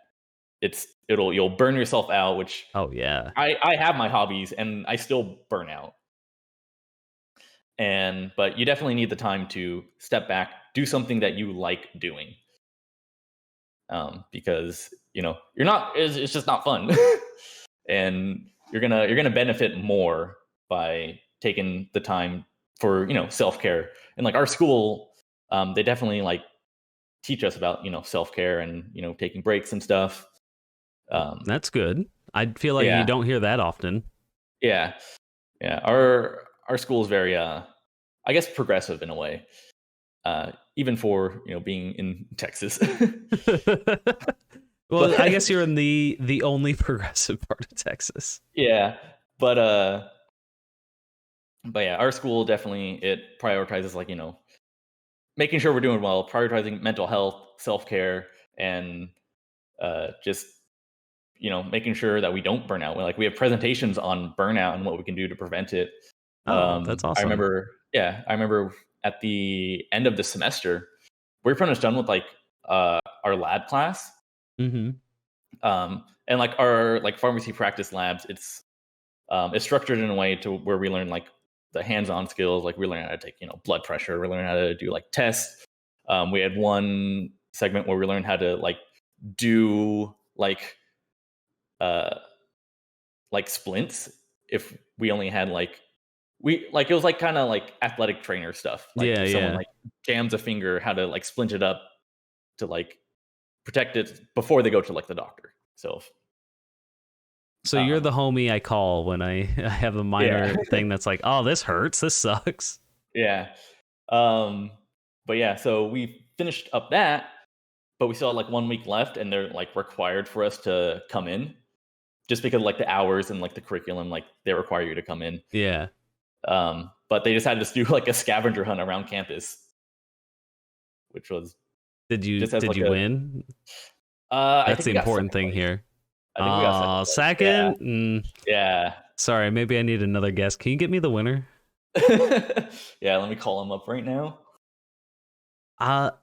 you'll burn yourself out, which Oh yeah. I have my hobbies and I still burn out. But you definitely need the time to step back, do something that you like doing. Because you're not it's just not fun. And you're gonna benefit more by taking the time for self-care. And like our school, they definitely like teach us about self-care and taking breaks and stuff. That's good. I feel like you Yeah, don't hear that often. yeah, yeah. Our school is very I guess progressive in a way, even for being in Texas. Well, I But guess you're in the only progressive part of Texas. yeah, but uh, but yeah, our school definitely it prioritizes like making sure we're doing well, prioritizing mental health, self care, and just making sure that we don't burn out. Like we have presentations on burnout and what we can do to prevent it. Oh, that's I awesome. remember, yeah, I remember at the end of the semester, we're pretty much done with like our lab class. Mm-hmm. And like our like pharmacy practice labs, it's structured in a way to where we learn like the hands-on skills. Like we learn how to take blood pressure, we learn how to do like tests. We had one segment where we learned how to like do uh like splints if we only had like we like it was like kind of like athletic trainer stuff. Like Yeah, if someone yeah. like jams a finger, how to like splint it up to like protect it before they go to like the doctor. So So you're um the homie I call when I have a yeah. minor thing that's like, oh, this hurts. This sucks. Yeah. Um but yeah, so we finished up that, but we still had like 1 week left and they're like required for us to come in just because like the hours and like the curriculum, like they require you to come in. Yeah. But they decided to do like a scavenger hunt around campus, which was Did you just as did like you a win? I That's think the we got important second thing place. here. I think we got second place. Yeah. Second? Yeah. Sorry, maybe I need another guess. Can you get me the winner? Yeah, let me call him up right now.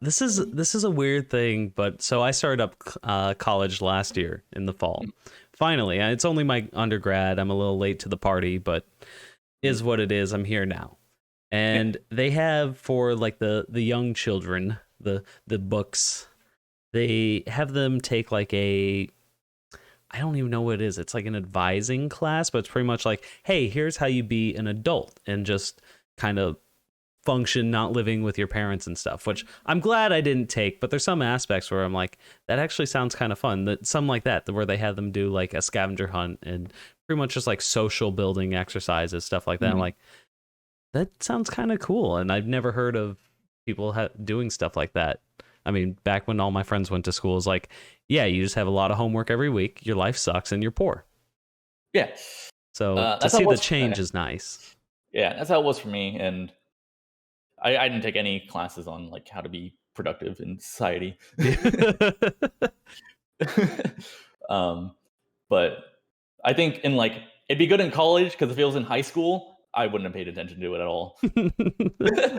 This is a weird thing, but so I started up college last year in the fall. Finally, it's only my undergrad. I'm a little late to the party, but is what it is. I'm here now. And they have for like the young children, the books, they have them take like I don't even know what it is. It's like an advising class, but it's pretty much like, hey, here's how you be an adult and just kind of function not living with your parents and stuff, which I'm glad I didn't take, but there's some aspects where I'm like, that actually sounds kind of fun. That some like that, where they have them do like a scavenger hunt and pretty much just like social building exercises, stuff like that. I'm Mhm. like, that sounds kind of cool. And I've never heard of people doing stuff like that. I mean, back when all my friends went to school, it's like, yeah, you just have a lot of homework every week. Your life sucks and you're poor. Yeah. So to That's how see it the was. change is nice. Yeah, that's how it was for me. And I didn't take any classes on like how to be productive in society. um, but I think in like it'd be good in college because if it was in high school, I wouldn't have paid attention to it at all.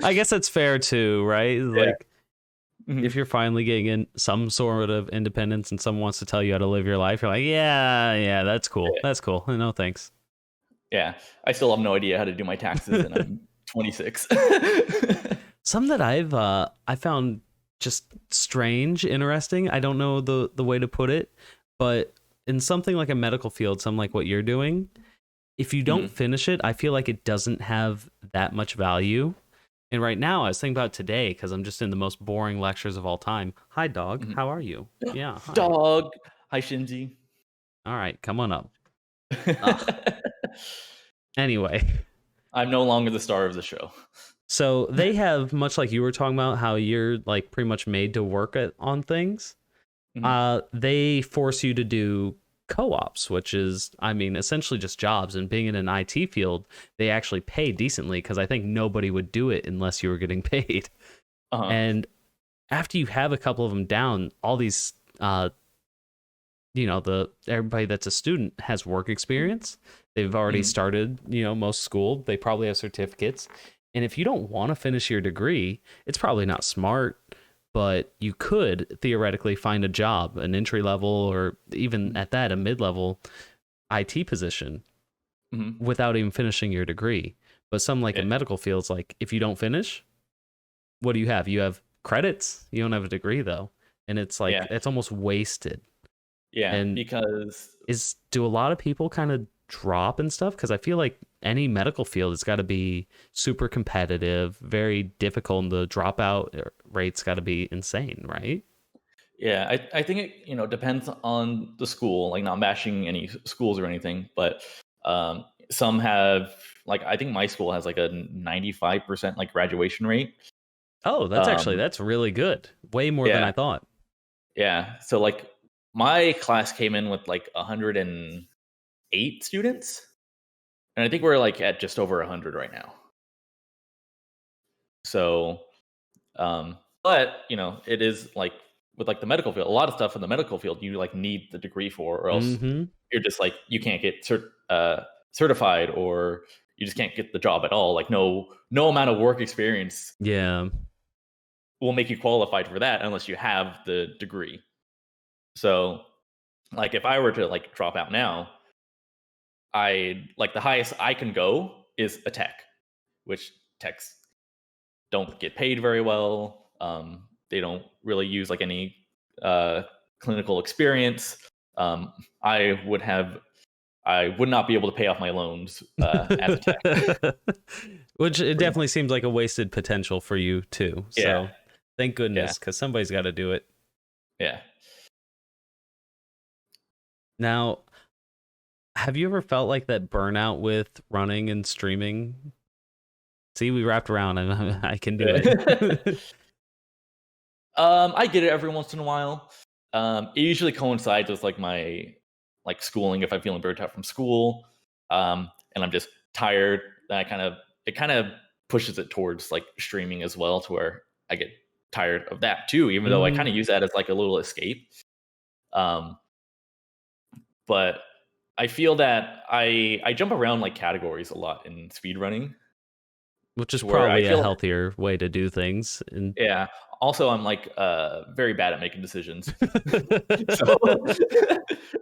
I guess that's fair too, right? Yeah. Like if you're finally getting in some sort of independence and someone wants to tell you how to live your life, you're like, yeah, that's cool. Yeah. That's cool. No, thanks. Yeah. I still have no idea how to do my taxes and I'm 26. Some that I found just strange, interesting. I don't know the way to put it, but in something like a medical field, something like what you're doing, if you don't finish it, I feel like it doesn't have that much value. And right now, I was thinking about today because I'm just in the most boring lectures of all time. Hi, dog. How are you? Yeah, hi. Dog. Hi, Shinji. All right, come on up. Anyway, I'm no longer the star of the show. so they have, much like you were talking about, how you're like pretty much made to work on things. They force you to do co-ops, which is, I mean, essentially just jobs. And being in an IT field, they actually pay decently because I think nobody would do it unless you were getting paid. And after you have a couple of them down, all these, everybody that's a student has work experience. They've already started, most school. They probably have certificates. And if you don't want to finish your degree, it's probably not smart. but you could theoretically find a job, an entry level, or even at that, a mid-level IT position Mm-hmm. without even finishing your degree. But some like Yeah. in medical fields, like if you don't finish, what do you have? You have credits. You don't have a degree though. And it's like, Yeah. it's almost wasted. Yeah. And Because do a lot of people kind of drop and stuff? Because I feel like any medical field has got to be super competitive, very difficult, and the dropout rate's got to be insane, right? yeah, I think it depends on the school. Like not bashing any schools or anything, but some have like I think my school has like a 95% like graduation rate. Oh, Um, that's really good. Way more than I yeah, thought. yeah. So like my class came in with like 108 students, and I think we're like at just over 100 right now. So but it is like with like the medical field, a lot of stuff in the medical field you like need the degree for, or else Mm-hmm. you're just like you can't get certified, or you just can't get the job at all. Like no amount of work experience Yeah. will make you qualified for that unless you have the degree. So like if I were to like drop out now, I like the highest I can go is a tech, which techs don't get paid very well. They don't really use like any uh, clinical experience. Um, I would have, I would not be able to pay off my loans as a tech. Which it Pretty much. definitely seems like a wasted potential for you too. Yeah, So thank yeah, goodness, because somebody's got to do it. yeah. Now, have you ever felt like that burnout with running and streaming? See, we wrapped around and I can do it. I get it every once in a while. It usually coincides with like my like schooling if I'm feeling burnt out from school, and I'm just tired. Then it kind of pushes it towards like streaming as well, to where I get tired of that too. Even though I Hmm. kind of use that as like a little escape. Um, but I feel that I jump around like categories a lot in speedrunning, Which is to where I probably a feel healthier way to do things. And yeah. Also, I'm like very bad at making decisions. So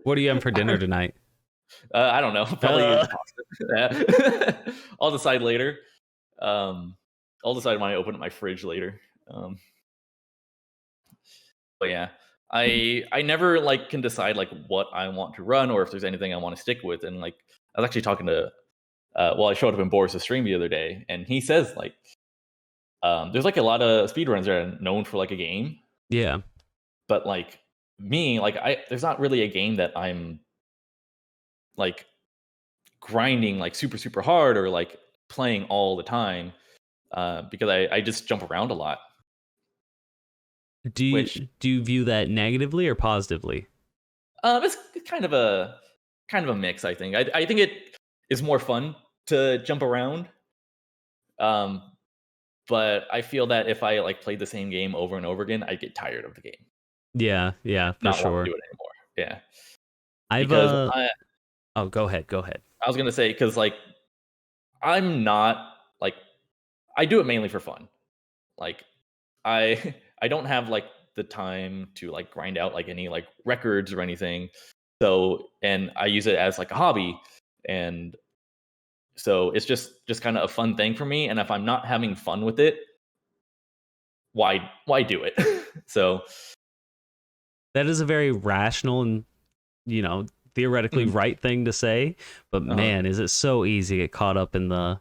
what are you having for dinner tonight? I don't know. Probably pasta. Yeah. I'll decide later. Um, I'll decide when I open up my fridge later. Um, but yeah, I never like can decide like what I want to run, or if there's anything I want to stick with. And like I was actually talking to well, I showed up in Boris' stream the other day, and he says like there's like a lot of speedruns that are known for like a game, Yeah. but like me, like there's not really a game that I'm like grinding like super hard or like playing all the time, because I just jump around a lot, Do which you view that negatively or positively? it's kind of a mix. I think I think it is more fun to jump around, um, but I feel that if I like played the same game over and over again, I'd get tired of the game, Yeah, yeah, for not want to sure. do it anymore. Yeah, I've because oh, go ahead, go ahead. I was gonna say, because like I'm not like I do it mainly for fun. Like I don't have like the time to like grind out like any like records or anything. So and I use it as like a hobby, and so it's just kind of a fun thing for me. And if I'm not having fun with it, why do it? So That is a very rational and, theoretically mhm, right thing to say, but uh-huh, man, is it so easy to get caught up in the,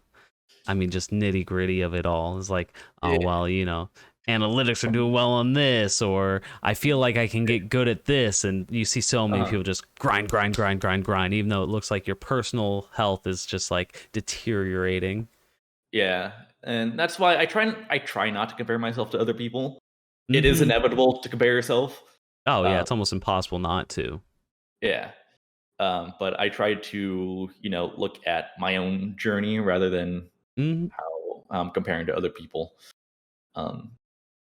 I mean, just nitty gritty of it all. It's like, oh, yeah, well, analytics are doing well on this, or I feel like I can get good at this. And you see so many uh-huh, people just grind, even though it looks like your personal health is just like deteriorating. yeah. And that's why I try not to compare myself to other people. It is Hmm. inevitable to compare yourself. Oh, yeah, Um, it's almost impossible not to. yeah. But I try to, look at my own journey rather than Hmm. how I'm comparing to other people. Um,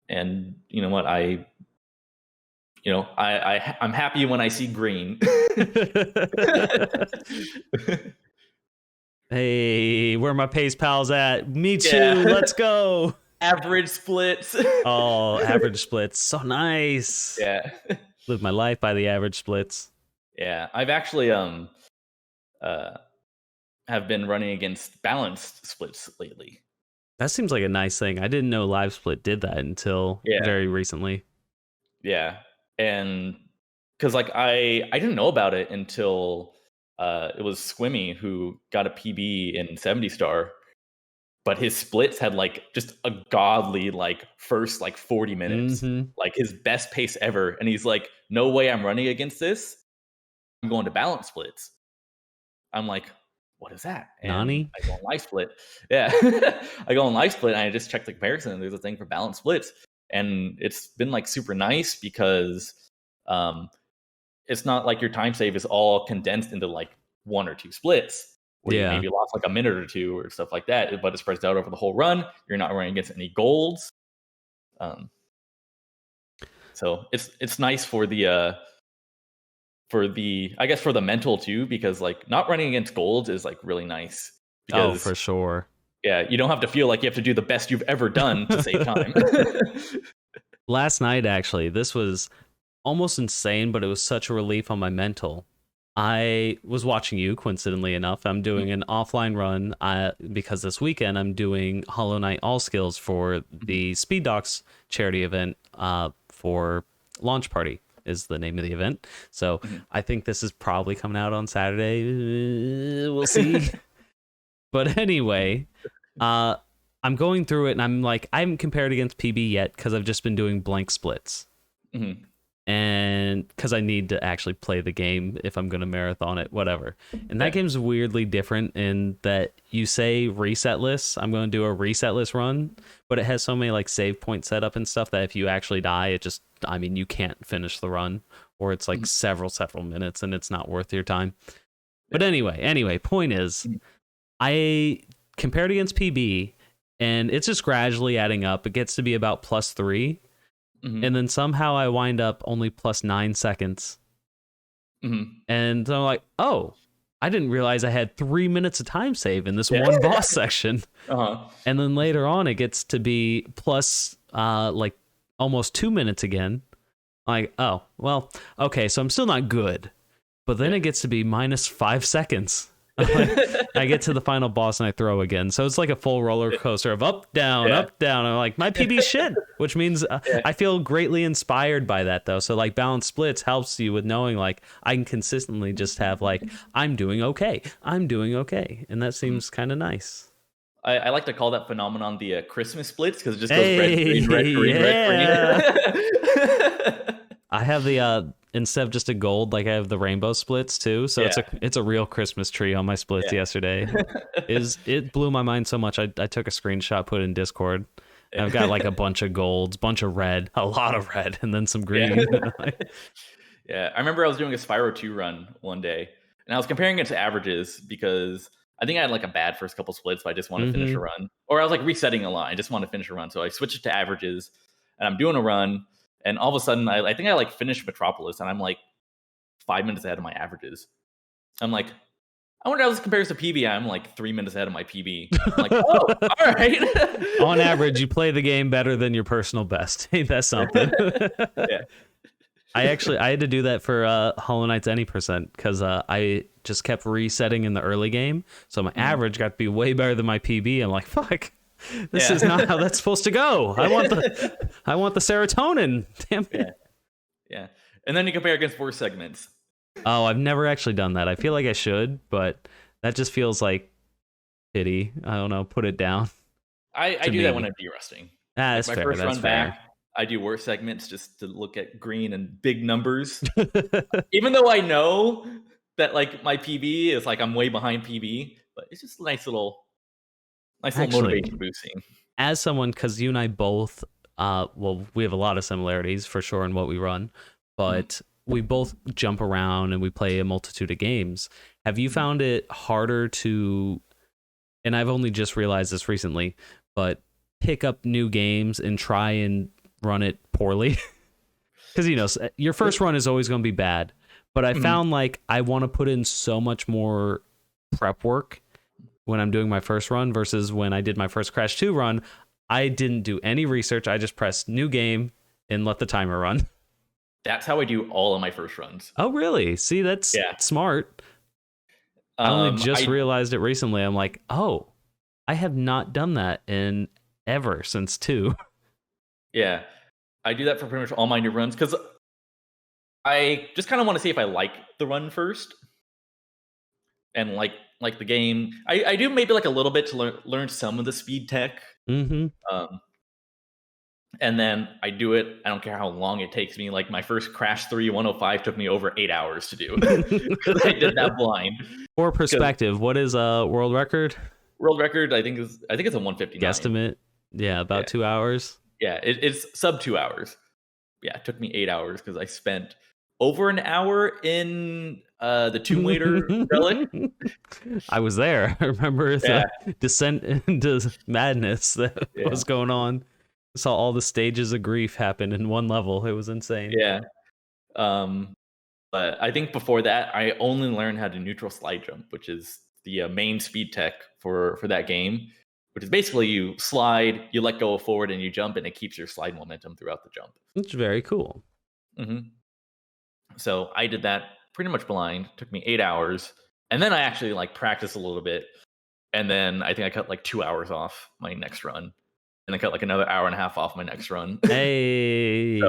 and you know what? I'm happy when I see green. Hey, where my pace pals at? Me too. Yeah. Let's go. average splits. Oh, average splits. So nice. Yeah. Live my life by the average splits. Yeah. I've actually uh have been running against balanced splits lately. That seems like a nice thing. I didn't know Live Split did that until Yeah. very recently. Yeah. And because like I didn't know about it until it was Squimmy who got a PB in 70 star, but his splits had like just a godly like first like 40 minutes, like his best pace ever. And he's like, no way I'm running against this. I'm going to balance splits. I'm like, what is that? And Nani? I go on live split. Yeah. I go on live split and I just checked the comparison and there's a thing for balance splits. And it's been like super nice because it's not like your time save is all condensed into like 1 or 2 splits where you maybe lost like a minute or 2 or stuff like that, but it spreads out over the whole run. You're not running against any golds. So it's nice for the I guess for the mental too, because like not running against golds is like really nice. Because, for sure. Yeah, you don't have to feel like you have to do the best you've ever done to save time. Last night, actually, this was almost insane, but it was such a relief on my mental. I was watching you, coincidentally enough. I'm doing an offline run because this weekend I'm doing Hollow Knight All Skills for the Speed Docs charity event for Launch Party is the name of the event. So I think this is probably coming out on Saturday. We'll see. But anyway, I'm going through it and I'm like, I haven't compared against PB yet because I've just been doing blank splits. And because I need to actually play the game if I'm going to marathon it, whatever. And that game's weirdly different in that you say resetless. I'm going to do a resetless run, but it has so many like save point setup and stuff that if you actually die, you can't finish the run, or it's like several minutes and it's not worth your time. But anyway, point is, I compared against PB and it's just gradually adding up. It gets to be about +3. And then somehow I wind up only +9 seconds. And I'm like, oh, I didn't realize I had 3 minutes of time save in this one boss section. And then later on, it gets to be plus like almost 2 minutes again. Like, oh, well, okay, so I'm still not good. But then it gets to be -5 seconds. I get to the final boss and I throw again. So it's like a full roller coaster of up, down, up, down. I'm like, my PB shit, which means I feel greatly inspired by that, though. So like balance splits helps you with knowing like I can consistently just have like, I'm doing okay. And that seems kind of nice. I like to call that phenomenon the Christmas splits because it just goes red, green, red, green, red, green. I have the instead of just a gold, like I have the rainbow splits too. So it's a real Christmas tree on my splits yesterday. It blew my mind so much. I took a screenshot, put it in Discord. And I've got like a bunch of golds, bunch of red, a lot of red, and then some green. Yeah, I remember I was doing a Spyro 2 run one day, and I was comparing it to averages because I think I had like a bad first couple splits, but I just want to finish a run. Or I was like resetting a lot. I just want to finish a run. So I switched it to averages, and I'm doing a run. And all of a sudden, I think I like finished Metropolis, and I'm like 5 minutes ahead of my averages. I'm like, I wonder how this compares to PB. I'm like 3 minutes ahead of my PB. I'm like, oh, all right. On average, you play the game better than your personal best. Ain't that something? I had to do that for Hollow Knight's any percent because I just kept resetting in the early game. So my average got to be way better than my PB. I'm like, fuck. This is not how that's supposed to go. I want the serotonin. Damn it. Yeah. And then you compare against 4 segments. Oh, I've never actually done that. I feel like I should, but that just feels like pity. I don't know. Put it down. I do that when I'm derusting. That's my fair. first That's run fair. back, I do worse segments just to look at green and big numbers. Even though I know that like my PB is like I'm way behind PB, but it's just a nice little motivation boosting. As someone, because you and I both, we have a lot of similarities for sure in what we run, but we both jump around and we play a multitude of games. Have you found it harder to, and I've only just realized this recently, but pick up new games and try and run it poorly? Because, your first run is always going to be bad, but I found like I want to put in so much more prep work when I'm doing my first run versus when I did my first Crash 2 run. I didn't do any research. I just pressed new game and let the timer run. That's how I do all of my first runs. Oh, really? See, that's Yeah. smart. I only just I realized it recently. I'm like, oh, I have not done that in ever since 2. Yeah, I do that for pretty much all my new runs because I just kind of want to see if I like the run first and like the game. I do maybe like a little bit to learn some of the speed tech. Mm-hmm. And then I do it. I don't care how long it takes me. Like my first Crash 3 105 took me over 8 hours to do. I did that blind. For perspective, what is a world record? World record, I think it's a 159. Guesstimate. Yeah, about 2 hours. Yeah, it's sub 2 hours. Yeah, it took me 8 hours because I spent over an hour in the Tomb Raider relic. I was there. I remember the descent into madness that was going on. I saw all the stages of grief happen in one level. It was insane. Yeah. But I think before that, I only learned how to neutral slide jump, which is the main speed tech for that game, which is basically you slide, you let go forward, and you jump, and it keeps your slide momentum throughout the jump. It's very cool. Mm-hmm. So I did that pretty much blind. Took me 8 hours, and then I actually like practiced a little bit, and then I think I cut like 2 hours off my next run. And I cut like another hour and a half off my next run. Hey.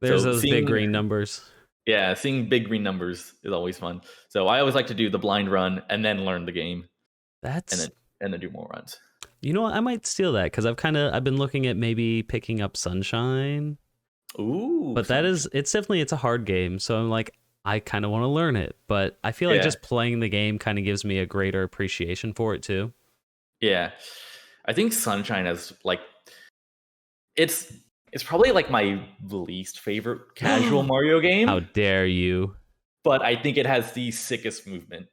There's those big green numbers. Yeah, seeing big green numbers is always fun. So I always like to do the blind run and then learn the game. And then do more runs. You know what? I might steal that because I've been looking at maybe picking up Sunshine. Ooh. But it's a hard game. So I'm like, I kind of want to learn it. But I feel like just playing the game kind of gives me a greater appreciation for it too. Yeah. I think Sunshine is like it's probably like my least favorite casual Mario game. How dare you? But I think it has the sickest movement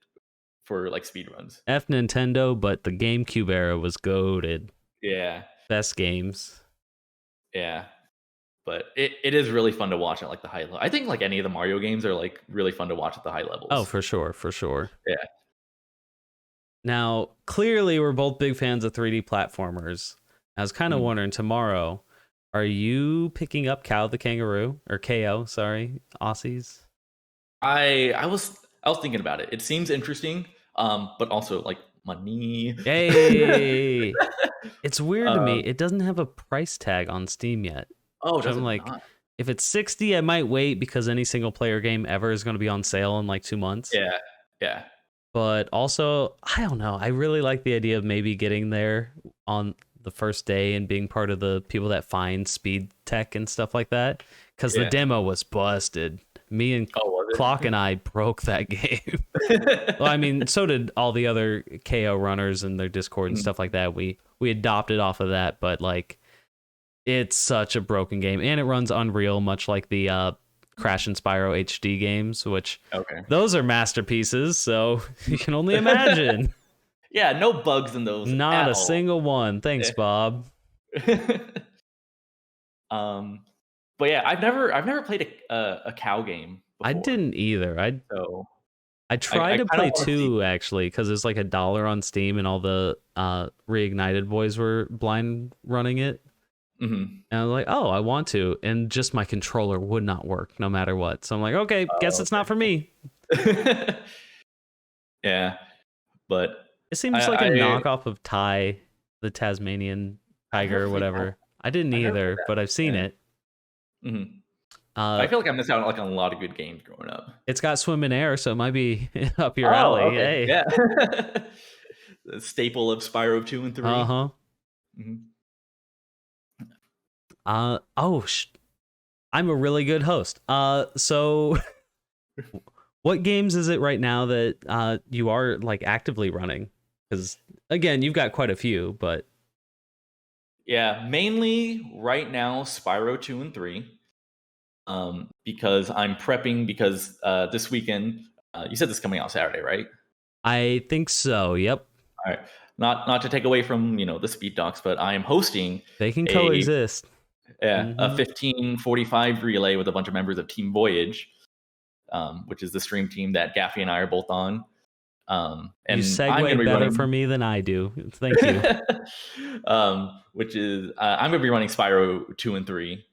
for like speedruns. F Nintendo, but the GameCube era was goated. Yeah. Best games. Yeah. But it is really fun to watch at like the high level. I think like any of the Mario games are like really fun to watch at the high levels. Oh, for sure. Yeah. Now, clearly, we're both big fans of 3D platformers. I was kind of wondering, tomorrow, are you picking up Cow the Kangaroo? Or KO, sorry, Aussies? I was thinking about it. It seems interesting, but also like money. Hey! It's weird to me. It doesn't have a price tag on Steam yet. Oh, I'm like, if it's $60, I might wait because any single player game ever is going to be on sale in like 2 months. Yeah. But also, I don't know. I really like the idea of maybe getting there on the first day and being part of the people that find speed tech and stuff like that. Because the demo was busted. Me and Clock and I broke that game. Well, I mean, so did all the other KO runners and their Discord and stuff like that. We adopted off of that, but like, it's such a broken game. And it runs Unreal, much like the Crash and Spyro HD games, which those are masterpieces, so you can only imagine. Yeah, no bugs in those. Not a single one. Thanks, Bob. But yeah, I've never played a cow game before. I didn't either. I tried to play 2 actually, because it's like $1 on Steam, and all the Reignited boys were blind running it. And I was like, oh, I want to, and just my controller would not work no matter what. So I'm like, okay, guess it's not for me. Yeah, but it seems like a knockoff of Ty, the Tasmanian tiger or whatever. I didn't either, but I've seen it. I feel like I missed out on like a lot of good games growing up. It's got swim in air, so it might be up your alley. Okay. Hey. Yeah. The staple of Spyro 2 and 3. I'm a really good host. So what games is it right now that you are like actively running? Because again, you've got quite a few, but yeah, mainly right now Spyro 2 and 3. Because I'm prepping because this weekend, you said this is coming out Saturday, right? I think so. Yep. All right. Not to take away from the speed docs, but I am hosting. They can coexist. A 15:45 relay with a bunch of members of Team Voyage, which is the stream team that Gaffey and I are both on. You And I'm going to segue be better running for me than I do. Thank you. which is I'm going to be running Spyro 2 and 3.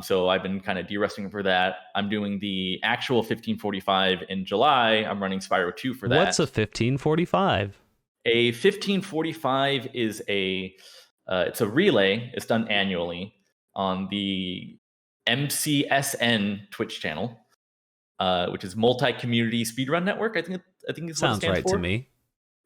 So I've been kind of de-resting for that. I'm doing the actual 1545 in July. I'm running Spyro 2 for that. What's a 1545? A 1545 is it's a relay. It's done annually on the MCSN Twitch channel, which is Multi-Community Speedrun Network. I think is what it Sounds stands right for. to me.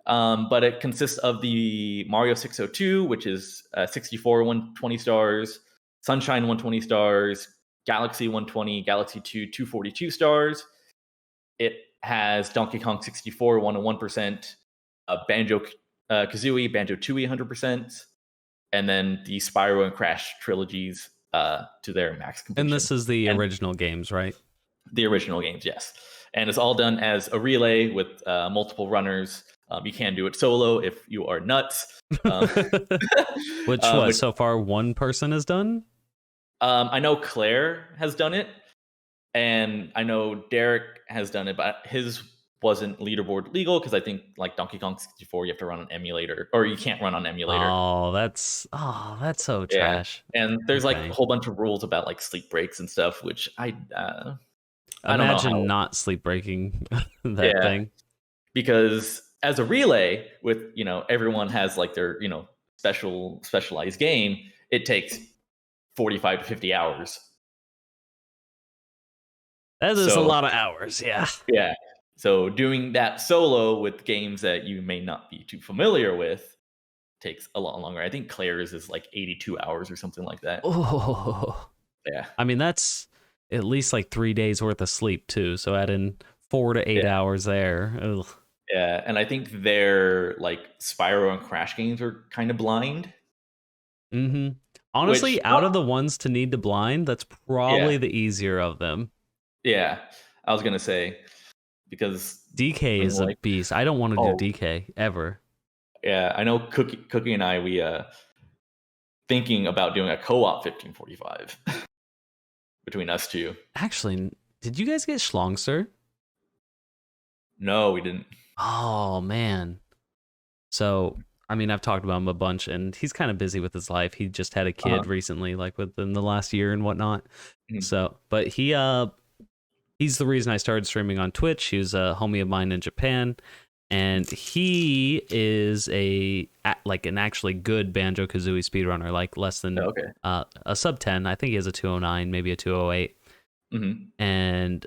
But it consists of the Mario 602, which is 64 120 stars, Sunshine 120 stars, Galaxy 120, Galaxy 2 242 stars. It has Donkey Kong 64 101%, Banjo Kazooie, Banjo Tooie 100%, and then the Spyro and Crash trilogies to their max completion. And this is the original games, right? The original games, yes. And it's all done as a relay with multiple runners. You can do it solo if you are nuts. Which so far one person has done? I know Claire has done it, and I know Derek has done it, but his wasn't leaderboard legal because I think like Donkey Kong 64, you have to run on emulator, or you can't run on emulator. Oh, that's so trash. And there's like a whole bunch of rules about like sleep breaks and stuff, which I don't know not sleep breaking that thing. Because as a relay with, everyone has like their, specialized game, it takes 45 to 50 hours. That is a lot of hours, yeah. Yeah. So doing that solo with games that you may not be too familiar with takes a lot longer. I think Claire's is like 82 hours or something like that. Oh. Yeah. I mean, that's at least like 3 days worth of sleep too. So add in 4 to 8 hours there. Ugh. Yeah, and I think their like Spyro and Crash games are kind of blind. Mm-hmm. Honestly, out of the ones to need to blind, that's probably the easier of them. Yeah, I was gonna say because DK is a beast. I don't want to do DK ever. Yeah, I know. Cookie and I, we thinking about doing a co-op 1545 between us two. Actually, did you guys get Schlongster? No, we didn't. Oh, man. So, I mean, I've talked about him a bunch, and he's kind of busy with his life. He just had a kid recently, like within the last year and whatnot. Mm-hmm. So, but he's the reason I started streaming on Twitch. He was a homie of mine in Japan, and he is an actually good Banjo-Kazooie speedrunner, like less than a sub 10. I think he has a 209, maybe a 208. Mm-hmm. And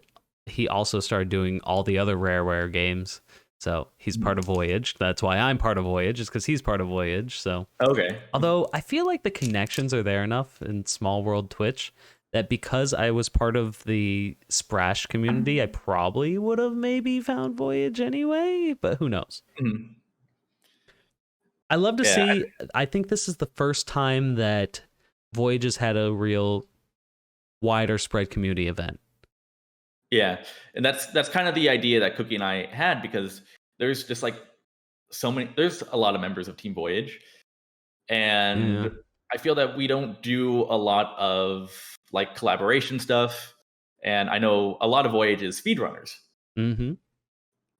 he also started doing all the other rare games. So he's part of Voyage. That's why I'm part of Voyage, is because he's part of Voyage. So although I feel like the connections are there enough in Small World Twitch that because I was part of the Sprash community, I probably would have maybe found Voyage anyway, but who knows? Mm-hmm. I love to see. I think this is the first time that Voyage has had a real wider spread community event. Yeah, and that's kind of the idea that Cookie and I had, because there's just like there's a lot of members of Team Voyage, and I feel that we don't do a lot of like collaboration stuff, and I know a lot of Voyage is speedrunners. Mm-hmm.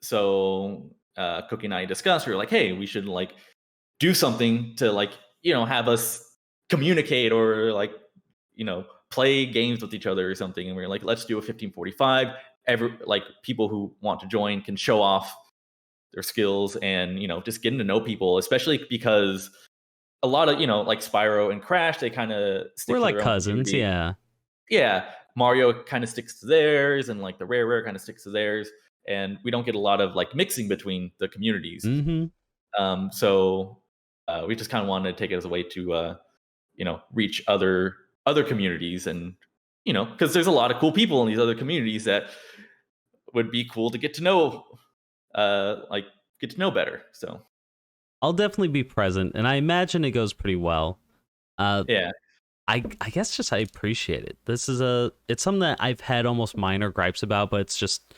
So Cookie and I discussed, we were like, hey, we should like do something to like, have us communicate or like, play games with each other or something. And we were like, let's do a 1545. Like people who want to join can show off their skills and, just getting to know people, especially because a lot of, like Spyro and Crash, they kind of stick to like their cousins. Yeah. Mario kind of sticks to theirs, and like the rare kind of sticks to theirs. And we don't get a lot of like mixing between the communities. Mm-hmm. So we just kind of wanted to take it as a way to, reach other communities, and because there's a lot of cool people in these other communities that would be cool to get to know, better. So I'll definitely be present, and I imagine it goes pretty well. I guess just I appreciate it. It's something that I've had almost minor gripes about, but it's just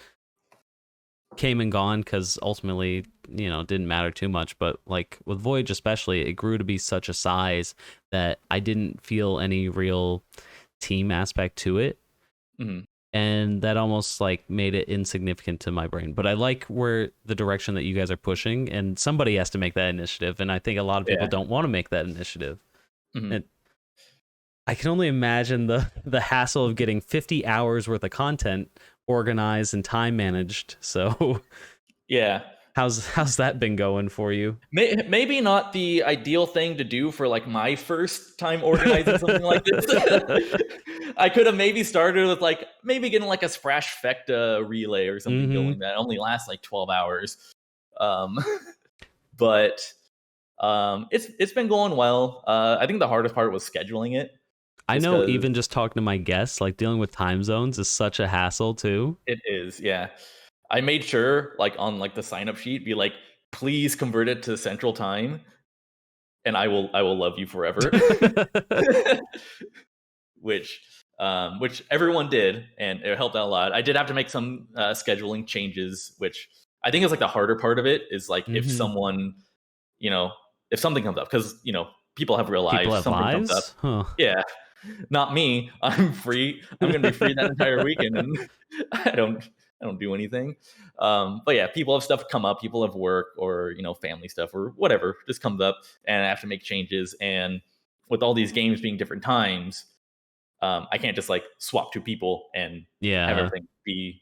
came and gone because ultimately, it didn't matter too much. But like with Voyage especially, it grew to be such a size that I didn't feel any real team aspect to it. Mm-hmm. and that almost like made it insignificant to my brain. But I like where the direction that you guys are pushing, and somebody has to make that initiative, and I think a lot of people Yeah. don't want to make that initiative. Mhm. And I can only imagine the hassle of getting 50 hours worth of content organized and time managed. So Yeah. how's that been going for you? Maybe not the ideal thing to do for like my first time organizing something like this. I could have maybe started with like maybe getting like a Sprash Fecta relay or something going that only lasts like 12 hours. Um, but it's been going well. I think the hardest part was scheduling it. I Just know, because even just talking to my guests, like dealing with time zones is such a hassle too. it is, yeah. I made sure, like on like the sign up sheet, be like, please convert it to Central Time, and I will love you forever. which which everyone did, and it helped out a lot. I did have to make some scheduling changes, which I think is like the harder part of it. Is like if someone, you know, if something comes up, because you know people have real People lives. have Something comes up, lives? Huh. yeah. Not me. I'm free. I'm gonna be free that entire weekend, and I don't do anything. But yeah, people have stuff come up. People have work or you know family stuff or whatever just comes up, and I have to make changes. And with all these games being different times, I can't just like swap two people and have Yeah. everything be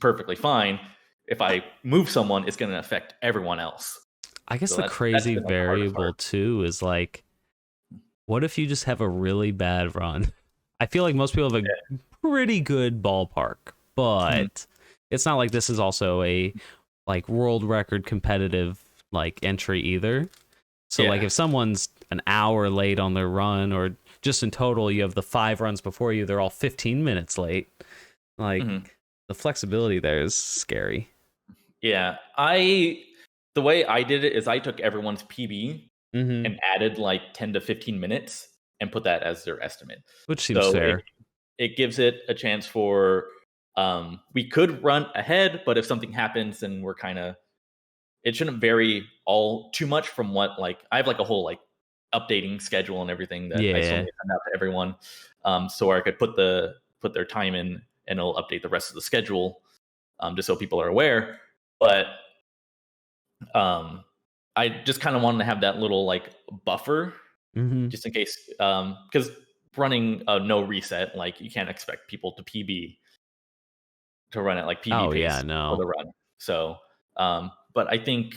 perfectly fine. If I move someone, it's going to affect everyone else. I guess So the that's crazy been like the hardest variable part. too is like, what if you just have a really bad run? I feel like most people have a pretty good ballpark, but it's not like this is also a like world record competitive like entry either. So like if someone's an hour late on their run, or just in total you have the 5 runs before you, they're all 15 minutes late. Like the flexibility there is scary. Yeah, the way I did it is I took everyone's PB and added like 10 to 15 minutes and put that as their estimate. Which seems So fair. it gives it a chance for we could run ahead, but if something happens and we're kind of it shouldn't vary all too much from what like I have like a whole like updating schedule and everything that I still need Yeah. to send out to everyone. So I could put their time in and it'll update the rest of the schedule just so people are aware. But I just kind of wanted to have that little like buffer just in case because running no reset, like you can't expect people to PB to run at like PB Oh pace yeah, for no. the run. So, but I think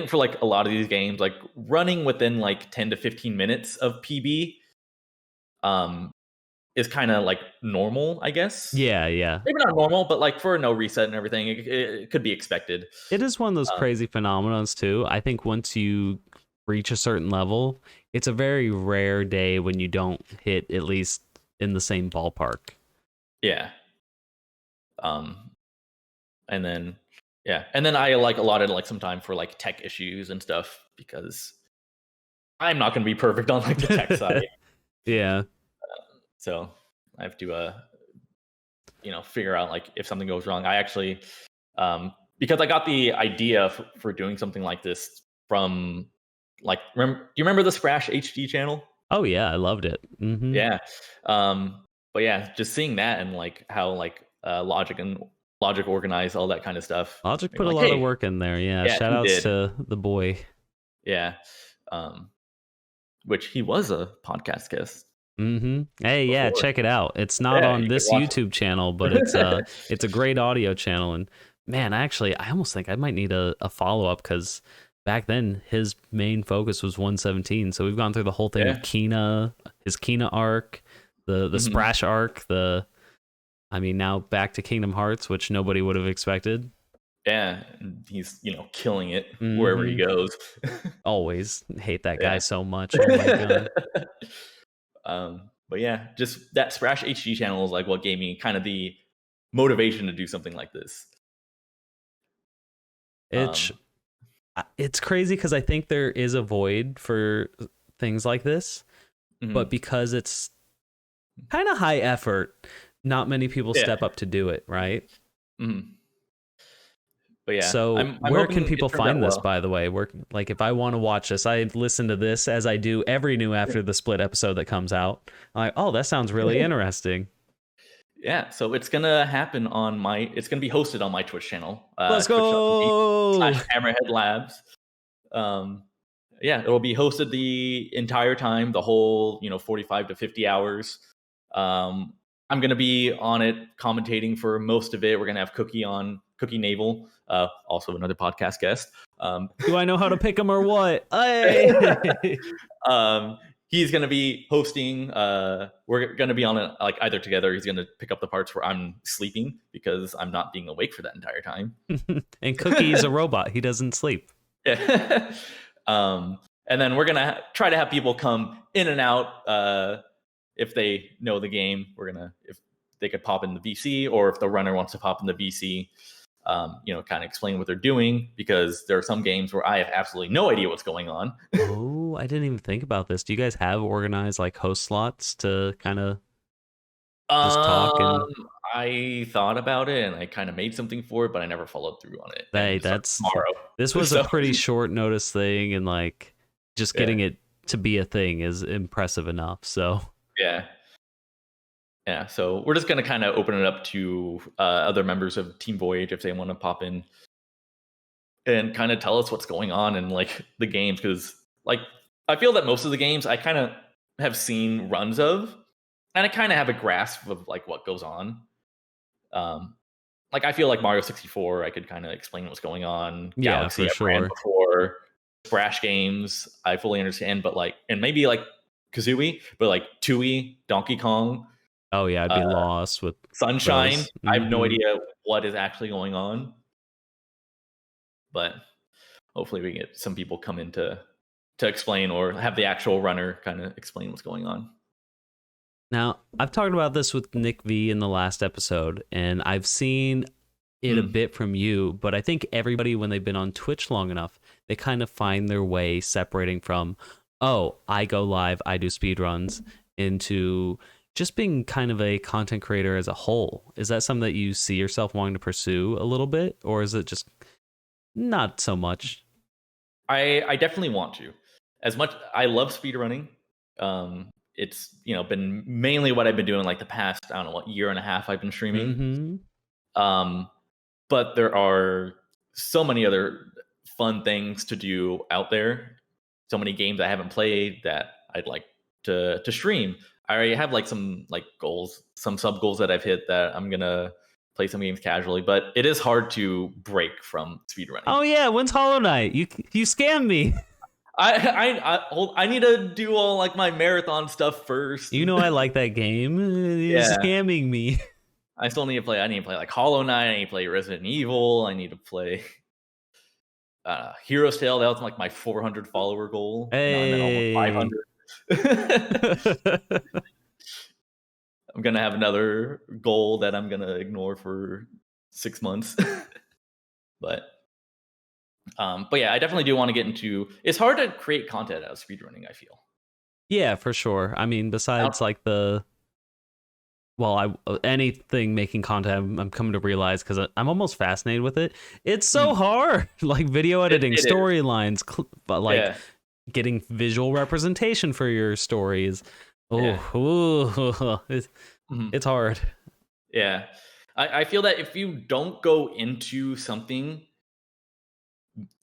for like a lot of these games, like running within like 10 to 15 minutes of PB, is kind of like normal, I guess. Yeah, yeah. Maybe not normal, but like for a no reset and everything, it could be expected. It is one of those crazy phenomenons too. I think once you reach a certain level, it's a very rare day when you don't hit at least in the same ballpark. Yeah. And then and then I like allotted like some time for like tech issues and stuff because I'm not going to be perfect on like the tech side. Yeah. So I have to figure out like if something goes wrong. I actually because I got the idea for doing something like this from like do you remember the Sprash HD channel? Oh yeah, I loved it. Yeah. But yeah, just seeing that and like how like logic organize all that kind of stuff. Logic Maybe put a like, lot of hey, work in there. Yeah, yeah, shout he outs did. to the boy. Yeah. Which he was a podcast guest. Hey, yeah, Before. check it out. It's not Yeah, on you could this watch it. YouTube channel, but it's a great audio channel. And man, I almost think I might need a follow up because back then his main focus was 117. So we've gone through the whole thing of his Kina arc, the Sprash arc, now back to Kingdom Hearts, which nobody would have expected. Yeah, he's killing it wherever he goes. Always hate that guy so much. Oh my god. But yeah, just that Sprash HD channel is like what gave me kind of the motivation to do something like this. It's crazy because I think there is a void for things like this, but because it's kind of high effort, not many people step up to do it, right? But yeah, so where can people find this, by the way? Where, like, if I want to watch this, I listen to this as I do every new After the Split episode that comes out. I'm like, oh, that sounds really interesting. Yeah, so it's gonna happen on it's gonna be hosted on my Twitch channel, Let's go. twitch.tv/HammerHeadLabs. Yeah, it'll be hosted the entire time, the whole 45 to 50 hours. I'm gonna be on it commentating for most of it. We're gonna have Cookie Naval, also another podcast guest. Do I know how to pick him or what? Hey. He's gonna be hosting. We're gonna be on it like either together. He's gonna pick up the parts where I'm sleeping because I'm not being awake for that entire time. And Cookie's a robot. He doesn't sleep. Yeah. And then we're gonna try to have people come in and out if they know the game. If they could pop in the VC, or if the runner wants to pop in the VC, kind of explain what they're doing, because there are some games where I have absolutely no idea what's going on. Oh, I didn't even think about this. Do you guys have organized like host slots to kind of just talk? And I thought about it and I kind of made something for it, but I never followed through on it. Hey, this was a pretty short notice thing, and like just getting it to be a thing is impressive enough. So yeah, so we're just gonna kind of open it up to other members of Team Voyage if they want to pop in and kind of tell us what's going on in like the games, because like I feel that most of the games I kind of have seen runs of, and I kind of have a grasp of like what goes on. Like I feel like Mario 64, I could kind of explain what's going on. Galaxy, for I ran sure. before. Sprash games, I fully understand, but like, and maybe like Kazooie, but like Tooie, Donkey Kong. Oh yeah, I'd be lost with Sunshine. Mm-hmm. I have no idea what is actually going on, but hopefully we get some people come in to explain, or have the actual runner kind of explain what's going on. Now, I've talked about this with Nick V in the last episode, and I've seen it a bit from you, but I think everybody, when they've been on Twitch long enough, they kind of find their way separating from, oh, I go live, I do speedruns, into just being kind of a content creator as a whole. Is that something that you see yourself wanting to pursue a little bit, or is it just not so much? I definitely want to. As much I love speedrunning, it's been mainly what I've been doing like the past, I don't know, what year and a half I've been streaming. But there are so many other fun things to do out there. So many games I haven't played that I'd like to stream. I already have like some like goals, some sub goals that I've hit, that I'm gonna play some games casually. But it is hard to break from speedrunning. Oh yeah, when's Hollow Knight? You scammed me. I need to do all like my marathon stuff first. You know I like that game. You're scamming me. I still need to play. I need to play like Hollow Knight. I need to play Resident Evil. I need to play Hero's Tale. That was like my 400 follower goal. Hey. I'm at almost 500. I'm gonna have another goal that I'm gonna ignore for 6 months. But yeah, I definitely do want to get into. It's hard to create content out of speedrunning, I feel. Yeah, for sure. I mean, besides like anything making content, I'm coming to realize, because I'm almost fascinated with it. It's so hard, like video editing, storylines, but like getting visual representation for your stories. It's hard. Yeah, I feel that if you don't go into something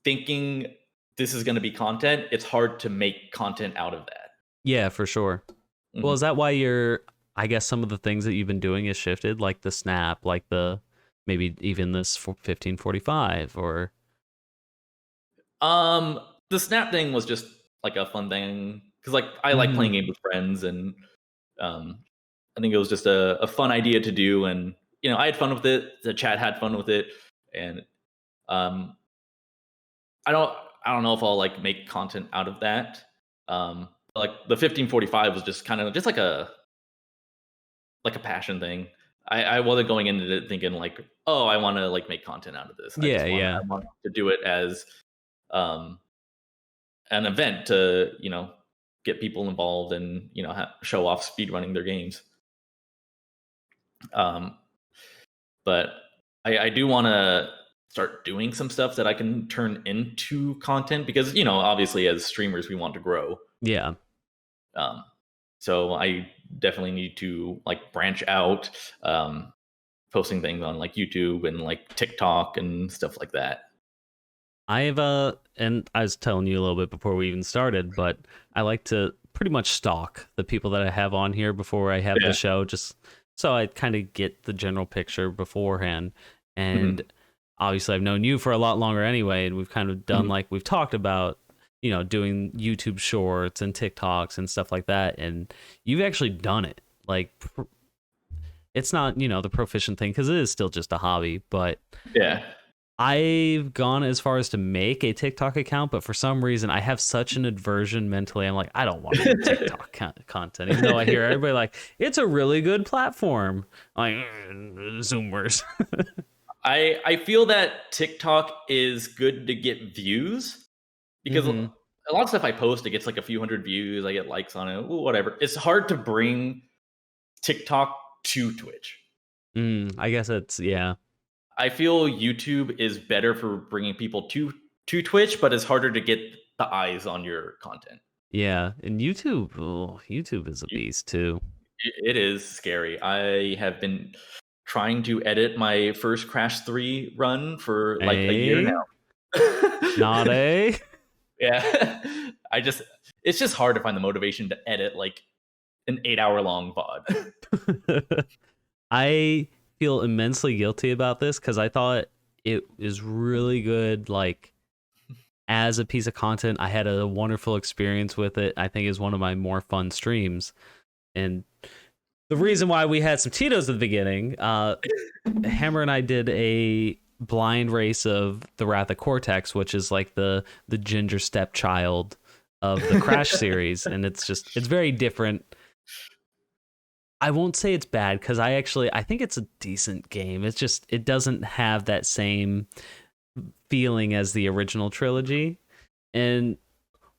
thinking this is going to be content, it's hard to make content out of that. Yeah, for sure. Well, is that why I guess some of the things that you've been doing has shifted, like the snap, like maybe even this 1545, or the snap thing was just like a fun thing, because like I like playing games with friends, and I think it was just a fun idea to do, and I had fun with it, the chat had fun with it, and I don't know if I'll like make content out of that. Like the 1545 was just kind of just like a passion thing. I wasn't going into it thinking like, oh, I want to like make content out of this. I want to do it as an event to get people involved and show off speedrunning their games. But I do want to start doing some stuff that I can turn into content, because obviously as streamers we want to grow. Yeah. So I definitely need to like branch out, posting things on like YouTube and like TikTok and stuff like that. I've and I was telling you a little bit before we even started, but I like to pretty much stalk the people that I have on here before I have the Yeah. show, just so I kind of get the general picture beforehand. And Hmm. obviously, I've known you for a lot longer anyway, and we've kind of done Hmm. like we've talked about, doing YouTube shorts and TikToks and stuff like that. And you've actually done it. Like, it's not, the proficient thing because it is still just a hobby, but Yeah. I've gone as far as to make a TikTok account, but for some reason I have such an aversion mentally. I'm like, I don't want to do TikTok content, even though I hear everybody like it's a really good platform. I'm like Zoomers. I feel that TikTok is good to get views because Hmm. a lot of stuff I post, it gets like a few hundred views. I get likes on it, whatever. It's hard to bring TikTok to Twitch. I guess it's yeah, I feel YouTube is better for bringing people to Twitch, but it's harder to get the eyes on your content. yeah. And YouTube is a You- beast too. It is scary. I have been trying to edit my first Crash 3 run for like a year A now. not a. Yeah. It's just hard to find the motivation to edit like an 8 hour long VOD. I feel immensely guilty about this because I thought it is really good. Like as a piece of content, I had a wonderful experience with it. I think it was one of my more fun streams. And the reason why we had some Tito's at the beginning, Hammer and I did a blind race of the Wrath of Cortex, which is like the ginger stepchild of the Crash series, and it's very different. I won't say it's bad because I think it's a decent game. It's just it doesn't have that same feeling as the original trilogy, and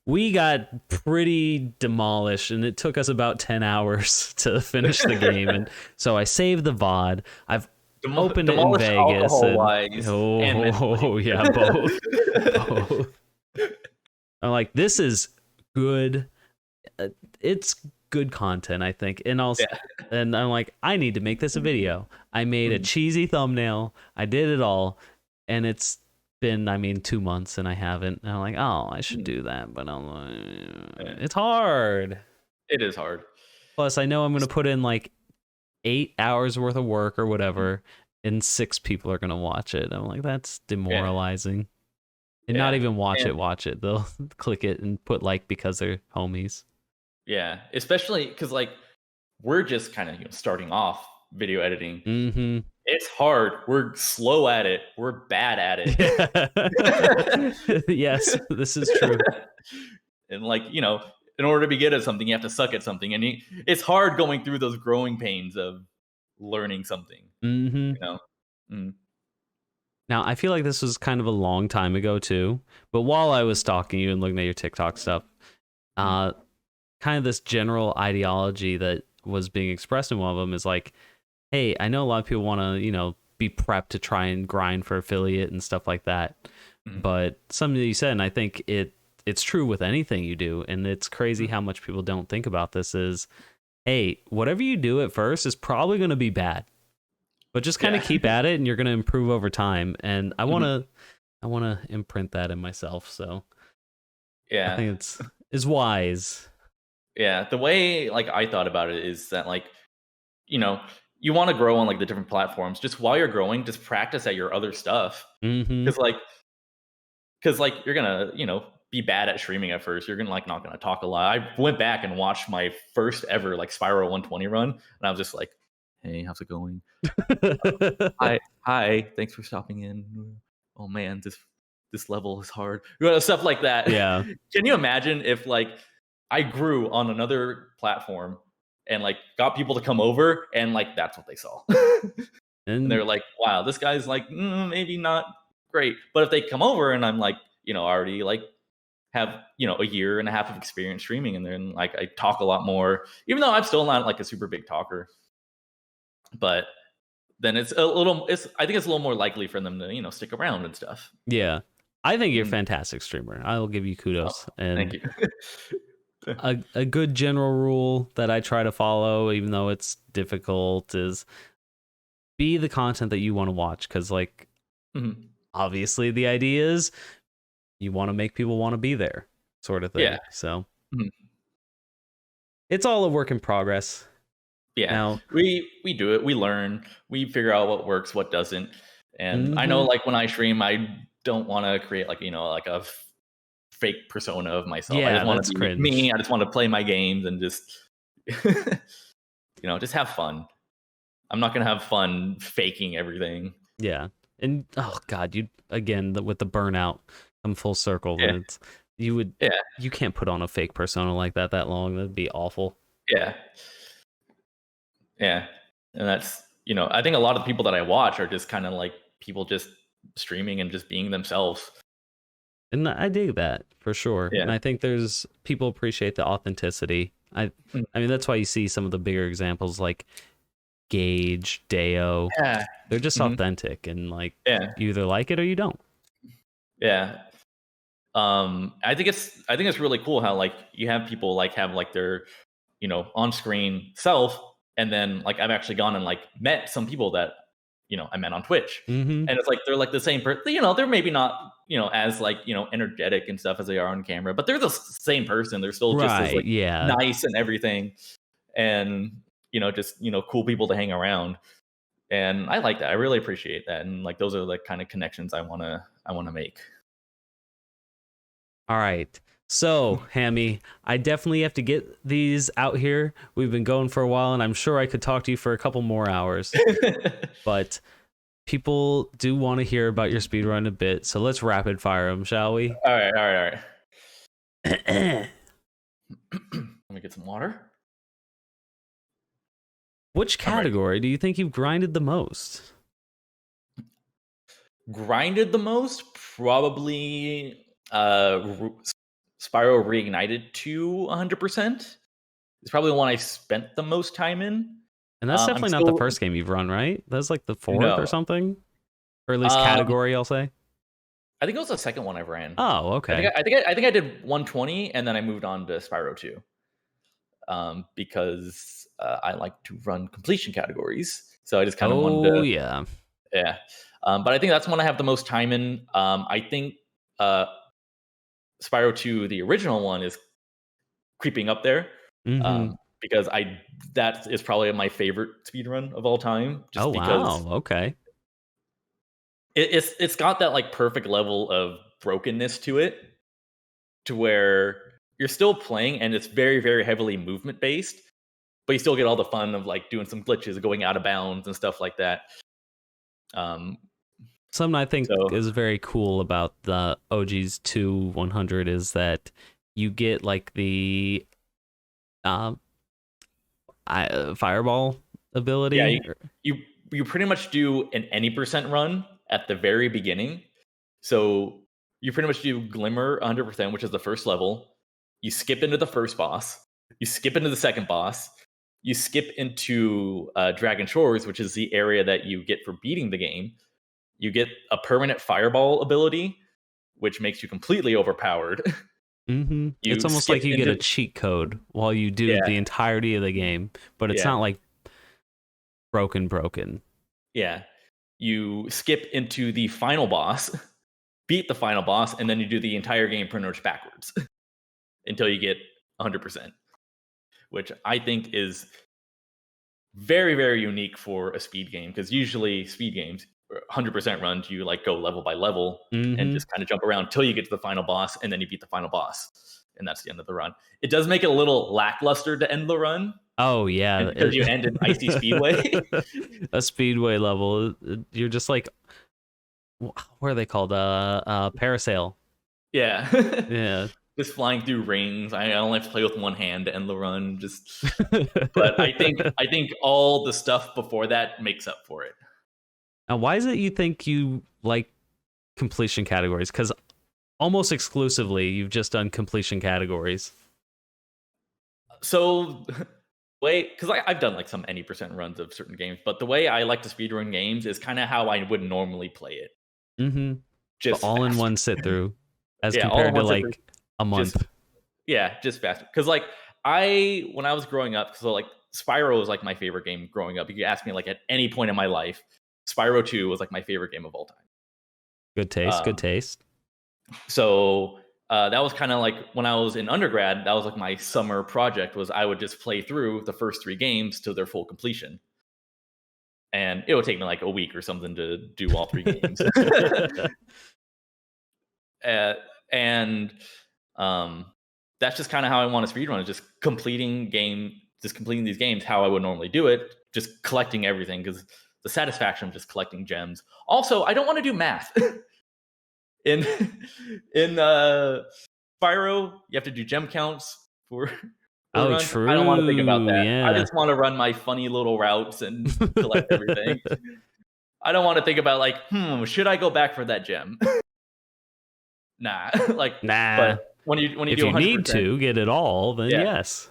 we got pretty demolished, and it took us about 10 hours to finish the game. And so I saved the VOD. I've opened it in Demolished Vegas, alcohol and wise and mentally. yeah, both. Both. I'm like, this is good. It's good content, I think. And also, Yeah. and I'm like, I need to make this a video. I made a cheesy thumbnail. I did it all, and it's been, 2 months, and I haven't. And I'm like, oh, I should do that, but I'm like, it's hard. It is hard. Plus, I know I'm going to put in like 8 hours worth of work or whatever, and 6 people are going to watch it. I'm like, that's demoralizing. And not even watch it. They'll click it and put like because they're homies. Yeah, especially because like we're just kind of starting off video editing. Mm-hmm. It's hard. We're slow at it. We're bad at it. Yeah. Yes, this is true. And like in order to be good at something, you have to suck at something, and it's hard going through those growing pains of learning something. Mm-hmm. Mm. Now, I feel like this was kind of a long time ago too, but while I was stalking you and looking at your TikTok stuff, kind of this general ideology that was being expressed in one of them is like, hey, I know a lot of people want to, be prepped to try and grind for affiliate and stuff like that. But something that you said, and I think it's true with anything you do, and it's crazy how much people don't think about this is, hey, whatever you do at first is probably going to be bad. But just kind of keep at it, and you're going to improve over time. And I want to imprint that in myself. So I think it's wise. Yeah, the way like I thought about it is that like you want to grow on like the different platforms. Just while you're growing, just practice at your other stuff. Mm-hmm. Because like you're gonna be bad at streaming at first. You're gonna like not gonna talk a lot. I went back and watched my first ever like Spyro 120 run, and I was just like, hey, how's it going? Hi, thanks for stopping in. Oh man, this level is hard. Stuff like that. Yeah. Can you imagine if like I grew on another platform and like got people to come over and like that's what they saw? And they're like, wow, this guy's like maybe not great. But if they come over and I'm like, already like have a year and a half of experience streaming, and then like I talk a lot more, even though I'm still not like a super big talker. But then I think it's a little more likely for them to stick around and stuff. Yeah, I think you're a fantastic streamer. I will give you kudos. Thank you. a good general rule that I try to follow, even though it's difficult, is be the content that you want to watch. Because, like, obviously the idea is you want to make people want to be there, sort of thing. Yeah. So it's all a work in progress. Yeah. Now, we do it. We learn. We figure out what works, what doesn't. And I know, like, when I stream, I don't want to create, like, like a fake persona of myself. I just want to be cringe. me. I just want to play my games and just, just have fun. I'm not going to have fun faking everything. Yeah. And, oh, God, with the burnout, come full circle. Yeah. You can't put on a fake persona like that long. That'd be awful. Yeah. Yeah. And that's, I think a lot of the people that I watch are just kind of like people just streaming and just being themselves. And I dig that for sure. Yeah. And I think people appreciate the authenticity. I mean, that's why you see some of the bigger examples like Gage, Deo. Yeah. They're just authentic, and like, you either like it or you don't. Yeah. I think it's really cool how, like, you have people like have like their, on-screen self, and then, like, I've actually gone and, like, met some people that, I met on Twitch. And it's like they're like the same person. They're maybe not, as, like, energetic and stuff as they are on camera, but they're the same person. They're still just as, like, nice and everything, and just cool people to hang around. And I like that. I really appreciate that. And, like, those are the kind of connections I wanna make. All right. So, Hammy, I definitely have to get these out here. We've been going for a while, and I'm sure I could talk to you for a couple more hours. But people do want to hear about your speedrun a bit, so let's rapid fire them, shall we? All right. Let me get some water. Which category do you think you've grinded the most? Grinded the most? Probably Spyro Reignited to 100%. It's probably the one I spent the most time in. And that's definitely not the first game you've run, right? That's like the fourth or something? Or at least category, I'll say. I think it was the second one I've ran. Oh, okay. I think I did 120, and then I moved on to Spyro 2. Because I like to run completion categories. So I just kind of wanted to... yeah. Yeah. But I think that's one I have the most time in. I think Spyro 2, the original one, is creeping up there. Because that is probably my favorite speedrun of all time. Just because, wow. Okay. It's got that, like, perfect level of brokenness to it, to where you're still playing and it's very, very heavily movement based, but you still get all the fun of, like, doing some glitches, going out of bounds and stuff like that. Something I think is very cool about the OG's 2 100 is that you get, like, the fireball ability. Yeah, you pretty much do an any percent run at the very beginning. So you pretty much do Glimmer 100%, which is the first level. You skip into the first boss. You skip into the second boss. You skip into Dragon Shores, which is the area that you get for beating the game. You get a permanent fireball ability, which makes you completely overpowered. It's almost like you get a cheat code while you do the entirety of the game, but it's not like broken. Yeah. You skip into the final boss, beat the final boss, and then you do the entire game pretty much backwards until you get 100%, which I think is very, very unique for a speed game, because usually speed games, 100% runs, you, like, go level by level and just kind of jump around till you get to the final boss, and then you beat the final boss, and that's the end of the run. It does make it a little lackluster to end the run. Oh yeah, because you end in Icy Speedway. A speedway level, you're just like, what are they called? Parasail. Yeah. Yeah. Just flying through rings. I only have to play with one hand to end the run. But I think all the stuff before that makes up for it. Now, why is it you think you like completion categories? Because almost exclusively you've just done completion categories. So, because I've done, like, some any percent runs of certain games, but the way I like to speedrun games is kind of how I would normally play it. Just all in one sit through, as compared to, like, a month. Yeah, just faster. Because like when I was growing up, so like Spyro was like my favorite game growing up. You could ask me like at any point in my life, Spyro 2 was like my favorite game of all time. Good taste. Good taste. So that was kind of like when I was in undergrad, that was like my summer project was I would just play through the first 3 games to their full completion. And it would take me like a week or something to do all 3 games. And that's just kind of how I want to speedrun, is just completing these games how I would normally do it, just collecting everything, because the satisfaction of just collecting gems. Also, I don't want to do math. in Spyro, you have to do gem counts for runs. True. I don't want to think about that. Yeah. I just want to run my funny little routes and collect everything. I don't want to think about like, should I go back for that gem? Nah. But when you if do 100%, you need to get it all, then yes.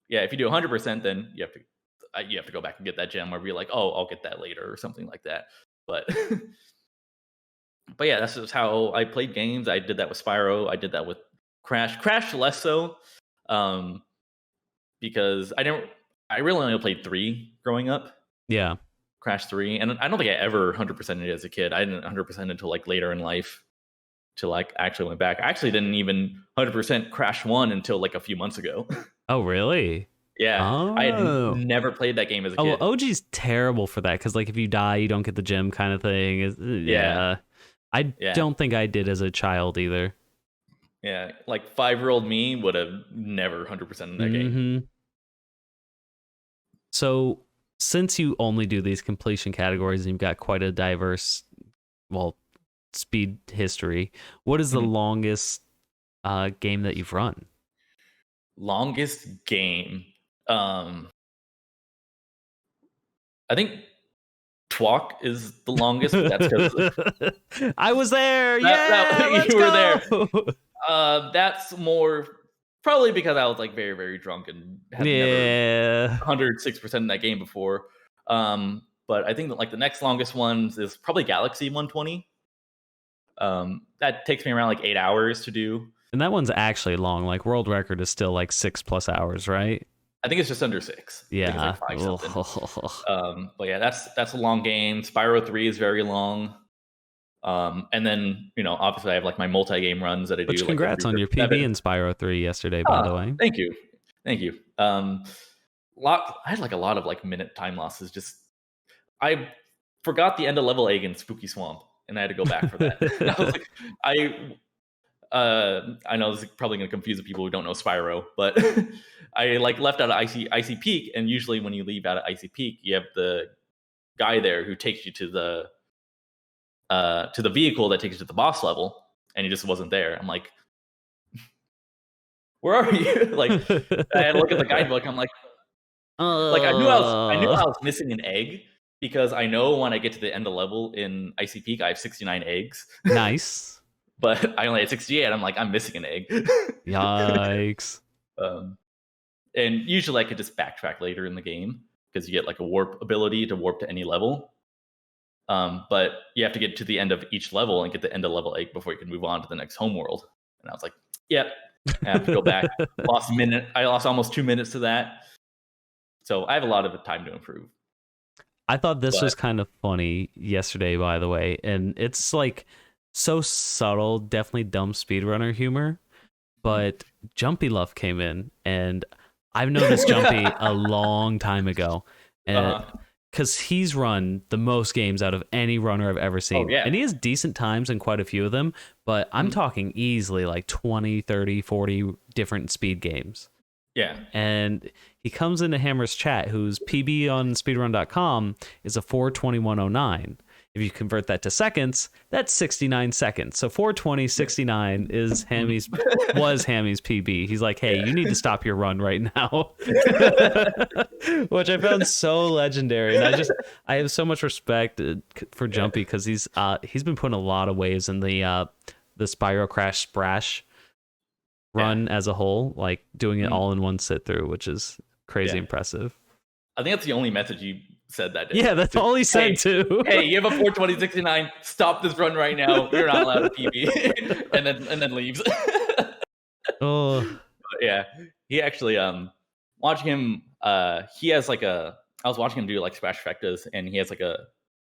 Yeah, if you do 100%, then you have to go back and get that gem, or be like, oh, I'll get that later or something like that. But but yeah, that's just how I played games. I did that with Spyro. I did that with Crash less so, because I really only played 3 growing up. Yeah. Crash 3, and I don't think I ever 100%ed it as a kid. I didn't 100% until like later in life, till like actually went back. I actually didn't even 100% Crash 1 until like a few months ago. Oh, really? Yeah. Oh. I had never played that game as a kid. Oh, OG's terrible for that, because like if you die, you don't get the gem kind of thing. Yeah. I don't think I did as a child either. Yeah, like 5-year-old me would have never 100% in that game. So since you only do these completion categories and you've got quite a diverse, speed history, what is the longest game that you've run? Longest game? I think Twalk is the longest, but that's because I was there. You were there. That's more probably because I was like very, very drunk and had never 106% in that game before. But I think that like the next longest one is probably Galaxy 120. That takes me around like 8 hours to do. And that one's actually long. Like world record is still like 6+ hours, right? I think it's just under 6. Yeah. I think it's like 5 something. But yeah, that's a long game. Spyro 3 is very long. And then, obviously I have like my multi-game runs that I do. Congrats on your PB in Spyro 3 yesterday, by the way. Thank you. I had like a lot of like minute time losses. Just I forgot the end of level egg in Spooky Swamp, and I had to go back for that. I was like, I know this is probably going to confuse the people who don't know Spyro, but I like left out of Icy Peak, and usually when you leave out of Icy Peak, you have the guy there who takes you to the vehicle that takes you to the boss level, and he just wasn't there. I'm like, where are you? Like, I had to look at the guidebook. I'm like, I knew I was missing an egg, because I know when I get to the end of level in Icy Peak, I have 69 eggs. Nice. But I only had 68. I'm like, I'm missing an egg. Yikes. And usually I could just backtrack later in the game, because you get like a warp ability to warp to any level. But you have to get to the end of each level and get the end of level egg before you can move on to the next homeworld. And I was like, yep, I have to go back. I lost almost 2 minutes to that. So I have a lot of time to improve. I thought this was kind of funny yesterday, by the way. And it's like so subtle, definitely dumb speedrunner humor. But Jumpy Love came in, and I've known this Jumpy a long time ago. And because he's run the most games out of any runner I've ever seen. Oh, yeah. And he has decent times in quite a few of them, but I'm talking easily like 20, 30, 40 different speed games. Yeah. And he comes into Hammer's chat, whose PB on speedrun.com is a 4:21:09. If you convert that to seconds, that's 69 seconds. So 4:20:69 is was Hammy's PB. He's like, hey, you need to stop your run right now. Which I found so legendary. And I have so much respect for Jumpy, because he's been putting a lot of waves in the Spyro Crash Sprash run as a whole, like doing it all in one sit through, which is crazy impressive. I think that's the only message you said that day. Yeah, that's all he said too. Hey, you have a 4:20:69. Stop this run right now. You're not allowed to PB. and then leaves. Oh, yeah, he actually watching him. He has like a. I was watching him do like Sprash Fectas, and he has like a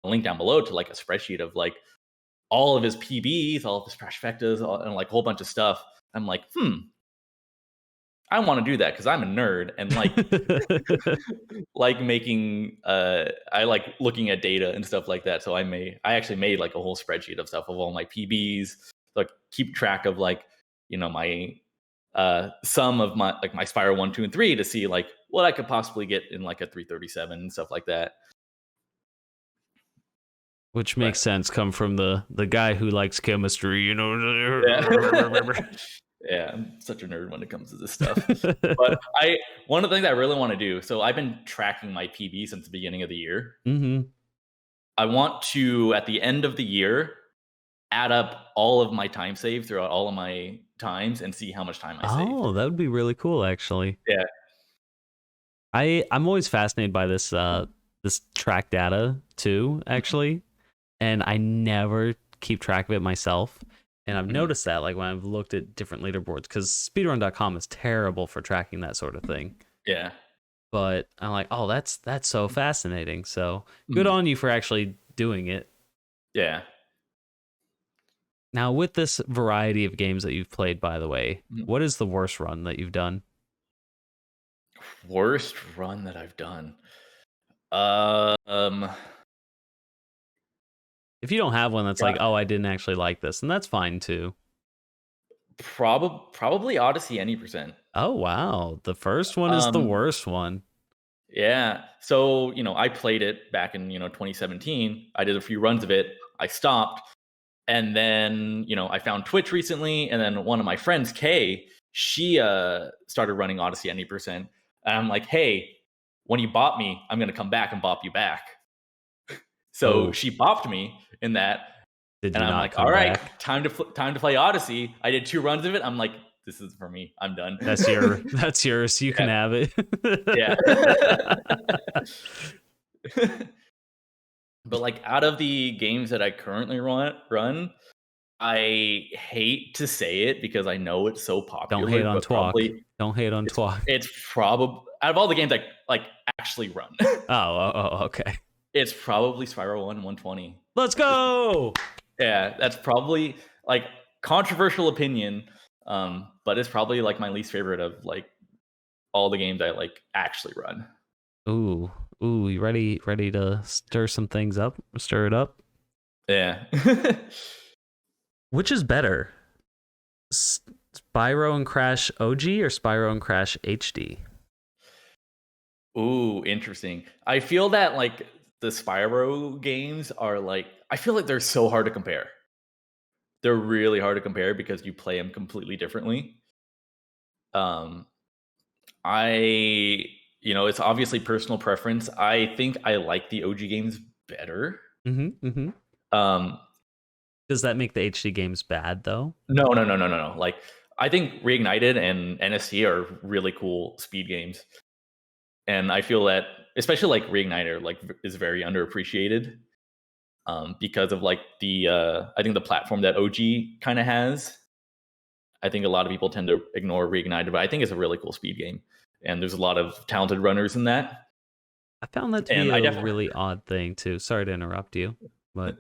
link down below to like a spreadsheet of like all of his PBs, all of his Sprash Fectas, and like a whole bunch of stuff. I'm like, I want to do that because I'm a nerd and like making I like looking at data and stuff like that. So I actually made like a whole spreadsheet of stuff of all my PBs, like keep track of like, my some of my like my Spyro 1, 2, and 3 to see like what I could possibly get in like a 337 and stuff like that. Which makes sense, come from the guy who likes chemistry, Yeah. Yeah, I'm such a nerd when it comes to this stuff. But one of the things I really want to do, so I've been tracking my PB since the beginning of the year. Mm-hmm. I want to, at the end of the year, add up all of my time saved throughout all of my times and see how much time I saved. Oh, that would be really cool, actually. Yeah. I'm always fascinated by this this track data too, actually. And I never keep track of it myself. And I've noticed that, like, when I've looked at different leaderboards, because speedrun.com is terrible for tracking that sort of thing. Yeah. But I'm like, oh, that's so fascinating. So good on you for actually doing it. Yeah. Now, with this variety of games that you've played, by the way, what is the worst run that you've done? Worst run that I've done. If you don't have one that's like, oh, I didn't actually like this, and that's fine too. Probably Odyssey any %. Oh wow, the first one is the worst one. Yeah. So, I played it back in, 2017. I did a few runs of it. I stopped. And then, I found Twitch recently. And then one of my friends, Kay, she started running Odyssey any %. And I'm like, hey, when you bop me, I'm going to come back and bop you back. So she bopped me in that. Did you and I'm not like, come all right, back? time to play Odyssey. I did 2 runs of it. I'm like, this is for me. I'm done. That's yours. You can have it. Yeah. But like out of the games that I currently run, I hate to say it because I know it's so popular. Don't hate on Twalk. Don't hate on Twalk. It's probably out of all the games I like actually run. Oh, okay. It's probably Spyro 1 120. Let's go. Yeah, that's probably like controversial opinion, but it's probably like my least favorite of like all the games I like actually run. Ooh, you ready to stir some things up? Stir it up? Yeah. Which is better? Spyro and Crash OG or Spyro and Crash HD? Ooh, interesting. I feel that like the Spyro games are like, I feel like they're so hard to compare. They're really hard to compare because you play them completely differently. It's obviously personal preference. I think I like the OG games better. Does that make the HD games bad though? No. Like, I think Reignited and NST are really cool speed games, and I feel that especially like Reignited like is very underappreciated because of like the I think the platform that OG kind of has. I think a lot of people tend to ignore Reignited, but I think it's a really cool speed game, and there's a lot of talented runners in that. I found that to be a really odd thing too. Sorry to interrupt you, but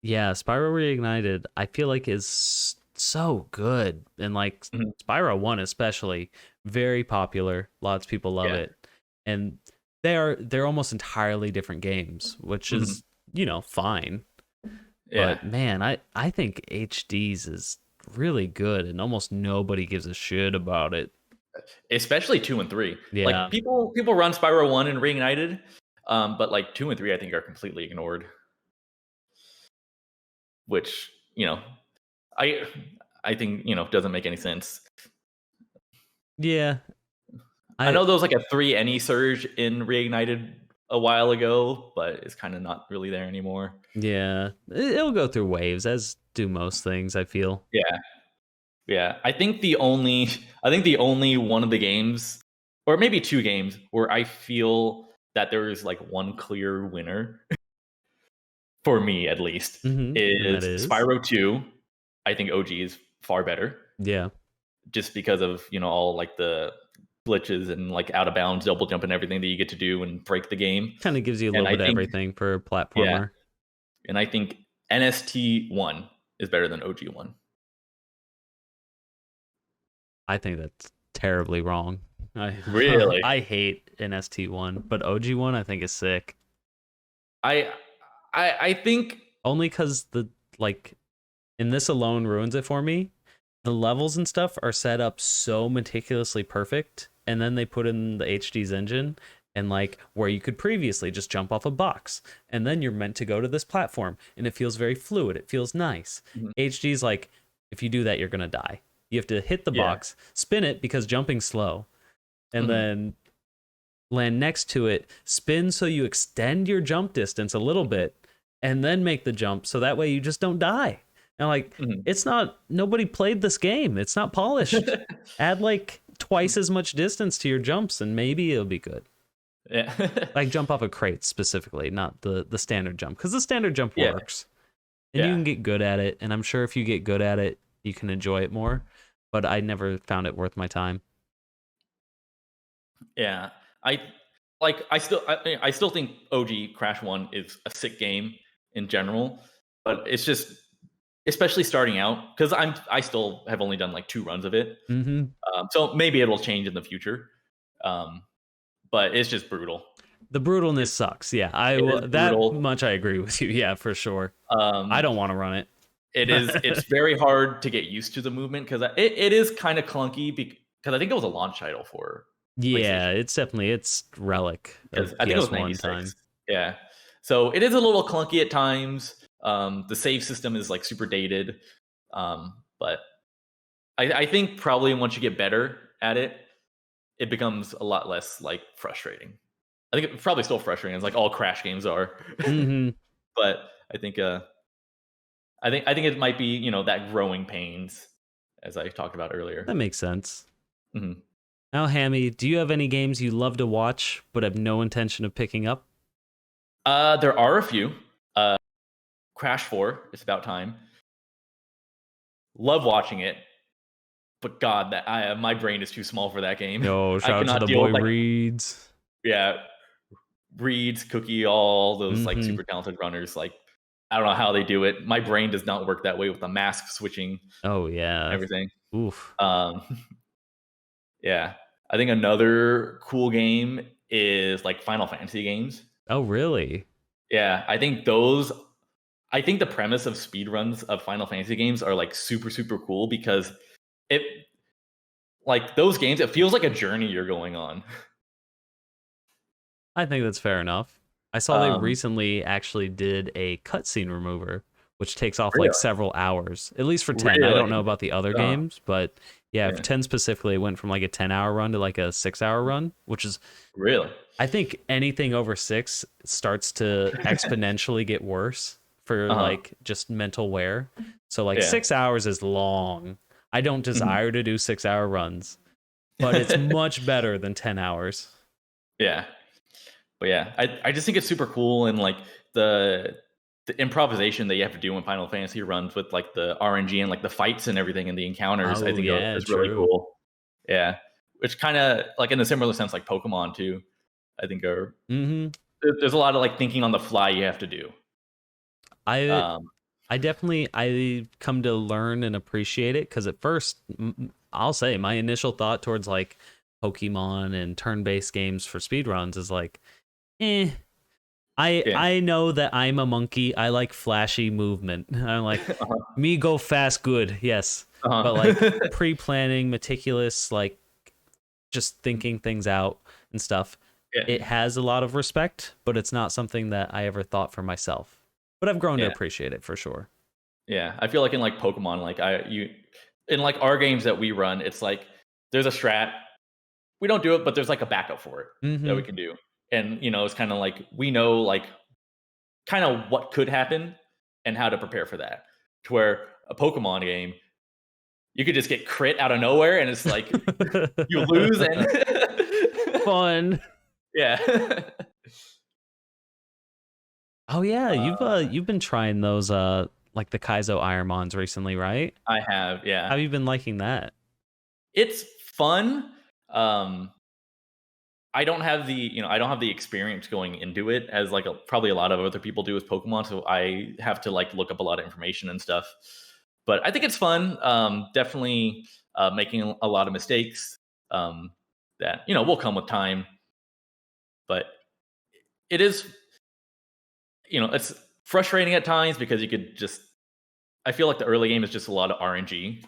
yeah, Spyro Reignited, I feel like is so good, and like Spyro 1 especially, very popular. Lots of people love it, and they're almost entirely different games, which is fine. Yeah. But man, I think HD's is really good, and almost nobody gives a shit about it. Especially 2 and 3. Yeah. Like people run Spyro 1 and Reignited, but like 2 and 3 I think are completely ignored. Which, I think, doesn't make any sense. Yeah. I know there was like a 3 NE surge in Reignited a while ago, but it's kind of not really there anymore. Yeah. It'll go through waves, as do most things, I feel. Yeah. I think the only one of the games, or maybe 2 games, where I feel that there is like one clear winner for me at least is Spyro 2. I think OG is far better. Yeah. just because of all like the glitches and like out of bounds double jump and everything that you get to do and break the game. Kind of gives you a And little I bit of think everything for a yeah, platformer. and I think NST1 is better than OG1. I think that's terribly wrong. Really? I hate NST1, but OG1 I think is sick. I I think Only because like, and this alone ruins it for me. The levels and stuff are set up so meticulously perfect, and then they put in the HD's engine, and like where you could previously just jump off a box, and then you're meant to go to this platform, and it feels very fluid. It feels nice. Mhm. HD's like, if you do that, you're gonna die. You have to hit the yeah. box, spin it because jumping's slow, and Mhm. then land next to it, spin so you extend your jump distance a little bit, and then make the jump so that way you just don't die. And like, Mhm. it's not, nobody played this game. It's not polished. Add like twice as much distance to your jumps and maybe it'll be good. Yeah. Like jump off a crate specifically, not the standard jump, because the standard jump Yeah. works and you Yeah. can get good at it. And I'm sure if you get good at it, you can enjoy it more. But I never found it worth my time. Yeah. I I still think OG Crash 1 is a sick game in general, but it's just especially starting out because I still have only done like 2 runs of it. Mm-hmm. So maybe it'll change in the future. Um, but it's just brutal. The brutalness It's sucks. Yeah, it is that brutal. much I agree with you. Yeah, for sure. I Um, don't want to run it. it's very hard to get used to the movement because it is kind of clunky because I think it was a launch title for Yeah, PlayStation. it's definitely it's relic Because of I think it was PS1 '96. time. Yeah. So it is a little clunky at times. The save system is like super dated. But I think probably once you get better at it, it becomes a lot less like frustrating. I think it's probably still frustrating, as like all Crash games are. Mm-hmm. But I think I think it might be that growing pains, as I talked about earlier. That makes sense. Mhm. Now, Hammy, do you have any games you love to watch but have no intention of picking up? There are a few. Uh, Crash 4, it's about time. Love watching it, but God, that my brain is too small for that game. Yo, I shout out to cannot the deal boy with like Reeds. yeah, Reeds, Cookie, all those like Mm-hmm. super talented runners. Like I don't know how they do it. My brain does not work that way with the mask switching Oh yeah. everything. Oof. Um, yeah, I think another cool game is like Final Fantasy games. Oh really? Yeah, I think those. I think the premise of speedruns of Final Fantasy games are like super super cool because it like those games. It feels like a journey you're going on. I think that's fair enough. I saw they Um, recently actually did a cutscene remover, which takes off like really, several hours, at least for 10. I don't know really, about the other uh, games, but yeah, for yeah, 10 specifically, it went from like a 10-hour run to like a 6-hour run, which is, really. I think anything over 6 starts to exponentially get worse for Uh-huh. like just mental wear. So like Yeah. 6 hours is long. I don't Mhm. desire to do 6-hour runs, but it's much better than 10 hours. Yeah. But yeah, I just think it's super cool and like the the improvisation that you have to do in Final Fantasy runs with like the RNG and like the fights and everything and the encounters, I Oh think yeah, is really true. cool. Yeah. Which kind of like in a similar sense like Pokemon too, I think are Mhm. there's a lot of like thinking on the fly you have to do. I Um I definitely I come to learn and appreciate it because at first I'll say my initial thought towards like Pokemon and turn-based games for speedruns is like, eh. yeah. I know that I'm a monkey. I like flashy movement. I'm like, Uh-huh. me go fast, good, yes. But like Uh-huh. pre-planning, meticulous, like just thinking things out and stuff. yeah. It has a lot of respect, but it's not something that I ever thought for myself. But I've grown to Yeah. appreciate it for sure. Yeah, I feel like in like Pokemon, like in like our games that we run, it's like there's a strat. We don't do it, but there's like a backup for it that we Mm-hmm. can do. And it's kind of like we know like kind of what could happen and how to prepare for that. To where a Pokemon game, you could just get crit out of nowhere and it's like you lose and Fun. yeah. Oh yeah, Uh, you've been trying those like the Kaizo Ironmons recently, right? I have, How yeah. have you been liking that? It's fun. Um, I don't have the experience going into it as like probably a lot of other people do with Pokemon. So I have to like look up a lot of information and stuff. But I think it's fun. Definitely making a lot of mistakes um, that will come with time. But it is it's frustrating at times because you could just. I feel like the early game is just a lot of RNG.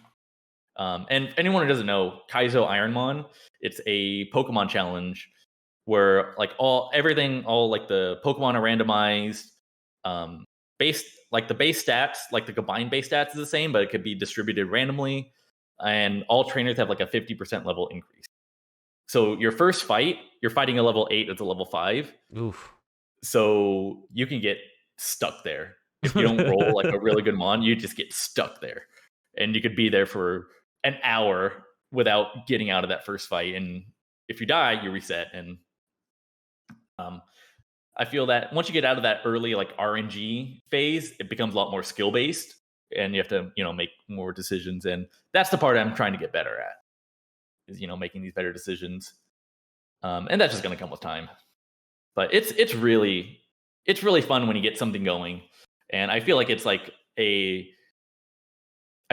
And anyone who doesn't know, Kaizo Ironmon, it's a Pokemon challenge where like all like the Pokemon are randomized. Um, the base stats, like the combined base stats is the same, but it could be distributed randomly. And all trainers have like a 50% level increase. So your first fight, you're fighting a level 8 as a level 5. Oof. So you can get stuck there. If you don't roll like a really good mon, you just get stuck there. And you could be there for an hour without getting out of that first fight. And if you die, you reset. And I feel that once you get out of that early like RNG phase, it becomes a lot more skill based, and you have to make more decisions. And that's the part I'm trying to get better at, is making these better decisions. And that's just going to come with time. But it's really fun when you get something going, and I feel like it's like I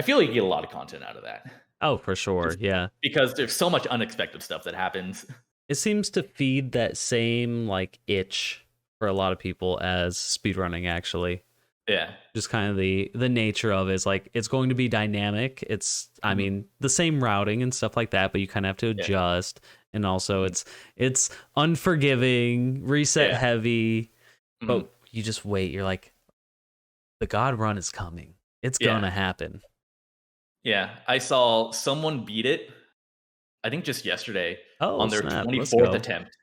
feel like you get a lot of content out of that. Oh, for sure, Just yeah. because there's so much unexpected stuff that happens. It seems to feed that same like itch for a lot of people as speedrunning, actually. Yeah. Just kind of the nature of it is like it's going to be dynamic. It's I mean the same routing and stuff like that, but you kind of have to adjust. And also it's unforgiving, reset heavy, but you just wait. You're like, the God run is coming. It's gonna happen. Yeah, I saw someone beat it, I think just yesterday, on their snap. 24th attempt.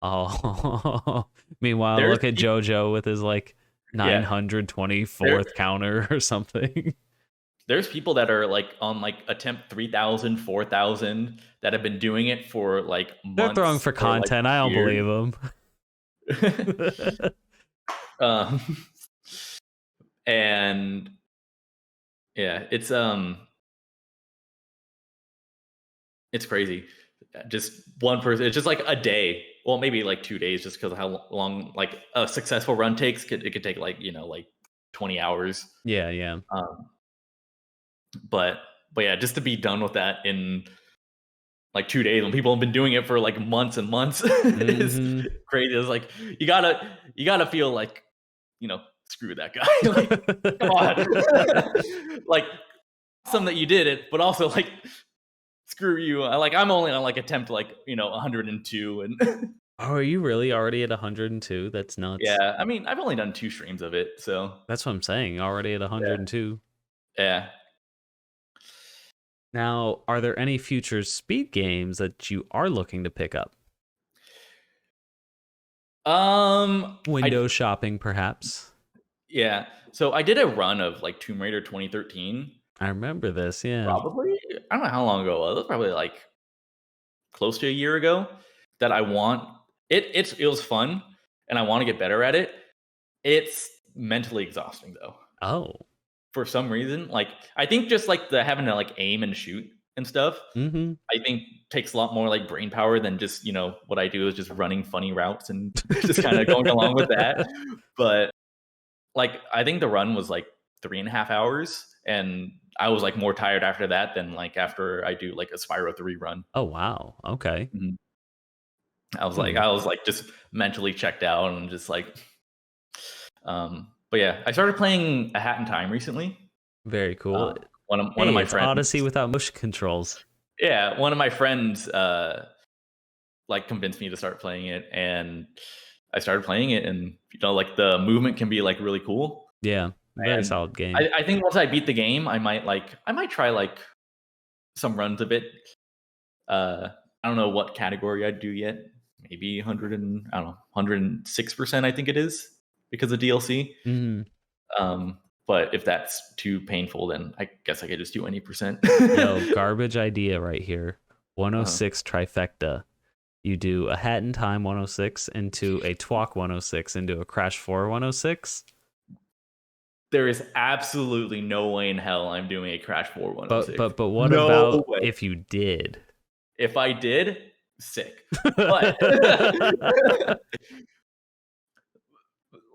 Oh, meanwhile, look at JoJo with his like 924th counter or something. There's people that are like on like attempt 3,000, 4,000 that have been doing it for like months. They're throwing for content. Like, I don't believe them. And yeah, it's crazy. Just one person. It's just like a day. Well, maybe like 2 days, just because of how long like a successful run takes. It could take like like 20 hours. Yeah. But yeah, just to be done with that in like 2 days when people have been doing it for like months and months is crazy. It's like you gotta feel like screw that guy. Like, come on. Like, awesome that you did it, but also like screw you. I'm only on like attempt like 102 and Oh, are you really already at 102? That's nuts. Yeah, I mean, I've only done 2 streams of it, so that's what I'm saying. Already at 102. Yeah. Now, are there any future speed games that you are looking to pick up? Window shopping, perhaps. Yeah. So I did a run of like Tomb Raider 2013. I remember this. Yeah. Probably. I don't know how long ago it was. It was probably like close to a year ago. That I want it was fun, and I want to get better at it. It's mentally exhausting though. Oh. For some reason, like I think just like the having to like aim and shoot and stuff, I think takes a lot more like brain power than just what I do is just running funny routes and just kind of going along with that. But like I think the run was like 3.5 hours, and I was like more tired after that than like after I do like a Spyro 3 run. Oh wow, okay. I was like just mentally checked out and just like but yeah, I started playing A Hat in Time recently. Very cool. One of my friends. Odyssey without motion controls. Yeah, one of my friends like convinced me to start playing it, and I started playing it, and like the movement can be like really cool. Yeah, very solid game. I think once I beat the game, I might try like some runs of it. I don't know what category I'd do yet. Maybe 106%. I think it is because of DLC. But if that's too painful, then I guess I could just do any percent. Yo, garbage idea right here. 106 trifecta. You do A Hat in Time 106 into a Twalk 106 into a Crash 4 106. There is absolutely no way in hell I'm doing a Crash 4 106. But what No about way. if you did? If I did, sick. But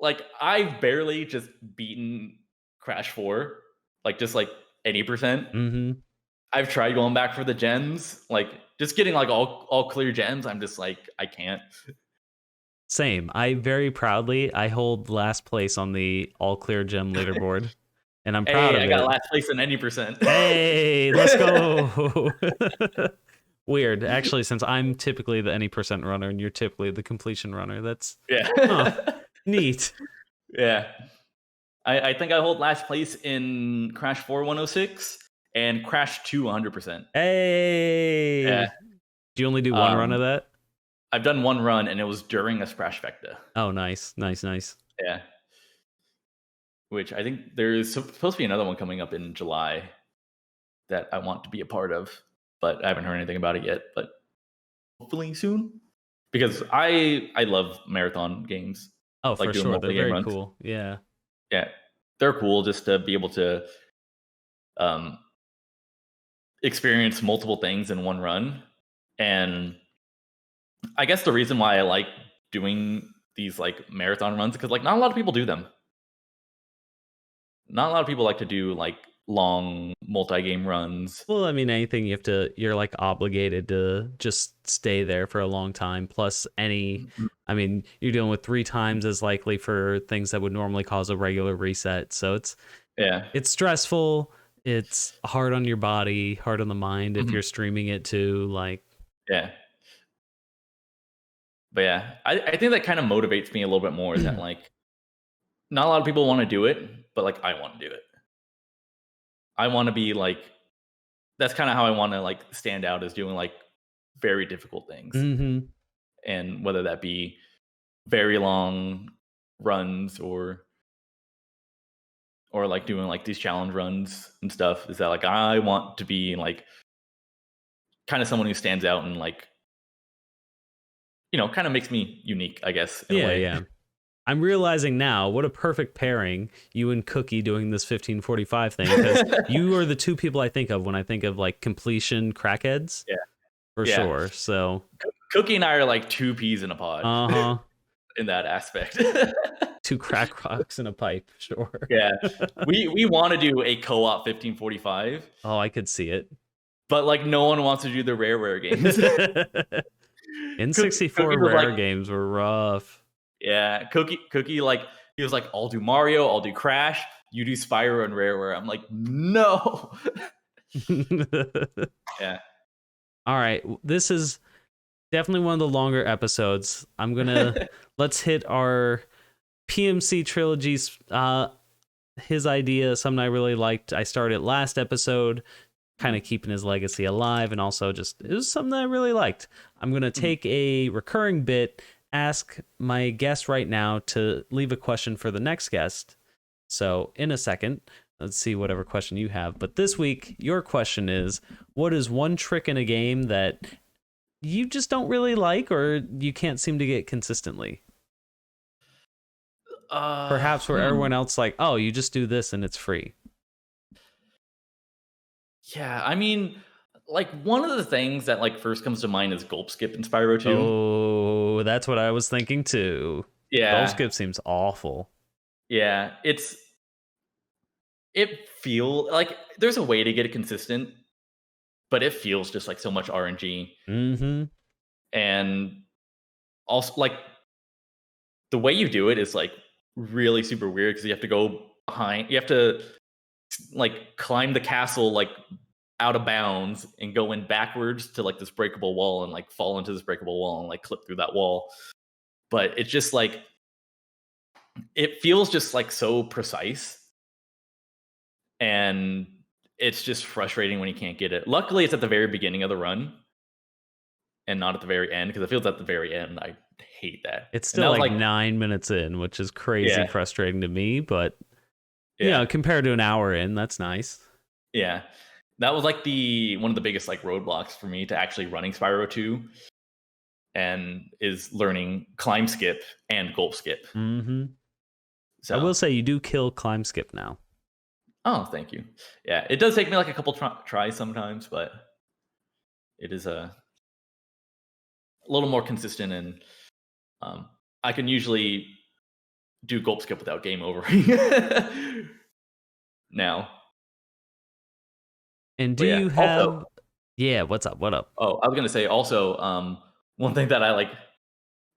like I've barely just beaten Crash 4, like just like any percent. Mm-hmm. I've tried going back for the gems, like just getting like all clear gems. I'm just like, I can't. Same. I very proudly I hold last place on the all clear gem leaderboard, and I'm proud Hey, of I it. got last place in any percent. Hey, let's go. Weird, actually, since I'm typically the any percent runner and you're typically the completion runner. That's neat. Yeah. I think I hold last place in Crash 4 106 and Crash 2 100%. Hey. Yeah. Do you only do one run of that? I've done one run, and it was during a Sprash Vecta. Oh, nice. Yeah. Which I think there's supposed to be another one coming up in July that I want to be a part of, but I haven't heard anything about it yet. But hopefully soon, because I love marathon games. Oh, like for doing sure. They're very runs. cool. Yeah. Yeah, they're cool just to be able to experience multiple things in one run. And I guess the reason why I like doing these like marathon runs, because like not a lot of people do them. Not a lot of people like to do like long multi-game runs. Well, I mean, anything you're like obligated to just stay there for a long time. Plus, I mean, you're dealing with 3 times as likely for things that would normally cause a regular reset. So it's stressful. It's hard on your body, hard on the mind if you're streaming it too. Like, yeah. But yeah, I think that kind of motivates me a little bit more. Is that like not a lot of people want to do it, but like I want to do it. I want to be like, that's kind of how I want to like stand out, is doing like very difficult things. Mm-hmm. And whether that be very long runs or like doing like these challenge runs and stuff, is that like I want to be like kind of someone who stands out and like, you know, kind of makes me unique, I guess, in a way. Yeah. I'm realizing now what a perfect pairing, you and Cookie doing this 1545 thing, because you are the 2 people I think of when I think of like completion crackheads. Yeah. For sure. So Cookie and I are like 2 peas in a pod. In that aspect. 2 crack rocks in a pipe, sure. Yeah. We want to do a co-op 1545. Oh, I could see it. But like no one wants to do the rare games. N64 rare games were rough. Yeah, Cookie, like he was like, I'll do Mario, I'll do Crash, you do Spyro and Rareware. I'm like, no. Yeah. All right, this is definitely one of the longer episodes. I'm gonna let's hit our PMC trilogies. His idea, something I really liked. I started last episode, kind of keeping his legacy alive, and also just it was something that I really liked. I'm gonna take a recurring bit, ask my guest right now to leave a question for the next guest. So in a second, let's see whatever question you have. But this week, your question is, what is one trick in a game that you just don't really like or you can't seem to get consistently? Perhaps where everyone else like, oh, you just do this and it's free. Yeah, I mean, like one of the things that like first comes to mind is gulp skip in Spyro 2. Oh, that's what I was thinking too. Yeah. Gulp skip seems awful. Yeah, it feels like there's a way to get it consistent, but it feels just like so much RNG. Mm-hmm. And also like the way you do it is like really super weird, because you have to go behind, you have to like climb the castle like out of bounds and go in backwards to like this breakable wall and like fall into this breakable wall and like clip through that wall. But it's just like, it feels just like so precise, and it's just frustrating when you can't get it. Luckily it's at the very beginning of the run and not at the very end, because it feels at the very end. I hate that. It's still like 9 minutes in, which is crazy frustrating to me, but you know, compared to an hour in, that's nice. Yeah. That was like one of the biggest like roadblocks for me to actually running Spyro 2, and is learning climb skip and gulp skip. Mm-hmm. I So will say you do kill climb skip now. oh, thank you. Yeah, it does take me like a couple tries sometimes, but it is a little more consistent, and I can usually do gulp skip without game overing now. And do But yeah, you also, have? Yeah, what's up? What up? oh, I was gonna say also, one thing that I like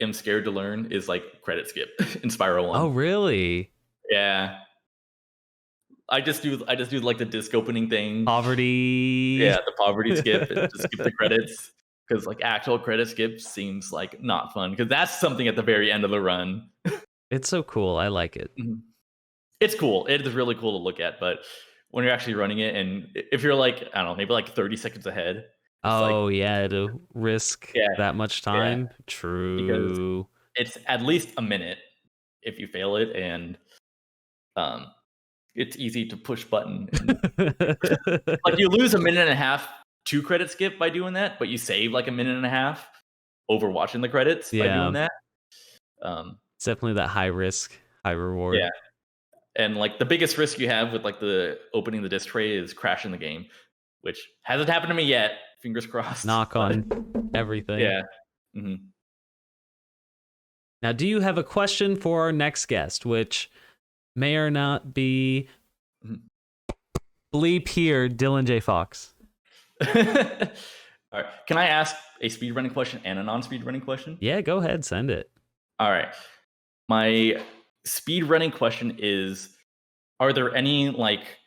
am scared to learn is like credit skip in Spyro Oh, 1. really? Yeah. I just do like the disc opening thing. Poverty. Yeah, the poverty skip and just skip the credits. Because like actual credit skip seems like not fun. Because that's something at the very end of the run. It's so cool. I like it. Mhm. It's cool. It is really cool to look at, but when you're actually running it, and if you're like, I don't know, maybe like 30 seconds ahead, it's like, Oh yeah, to risk yeah, that much yeah, time. because True. it's at least a minute if you fail it, and um, it's easy to push button. And like you lose a minute and a half to credit skip by doing that, but you save like a minute and a half over watching the credits by Yeah, doing that. Um, it's definitely that high risk, high reward. yeah, and like the biggest risk you have with like the opening the disc tray is crashing the game, which hasn't happened to me yet. Fingers crossed. Knock But on everything. yeah. Mhm. Now, do you have a question for our next guest, which may or not be Mhm. bleep here, Dylan J. Fox? All right. Can I ask a speedrunning question and a non-speedrunning question? Yeah, go ahead, send it. All right. My speedrunning question is: are there any like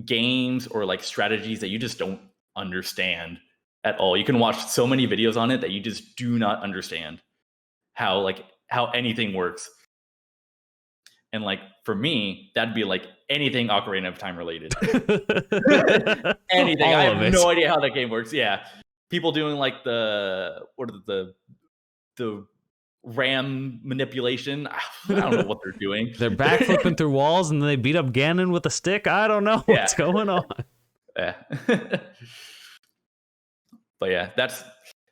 games or like strategies that you just don't understand at all? You can watch so many videos on it that you just do not understand how anything works. And like for me, that'd be like anything Ocarina of Time related. Anything. All I of have it. no idea how that game works. Yeah. People doing like the RAM manipulation. I don't know what they're doing. They're backflipping through walls and they beat up Ganon with a stick. I don't know Yeah. what's going on. Yeah. But yeah, that's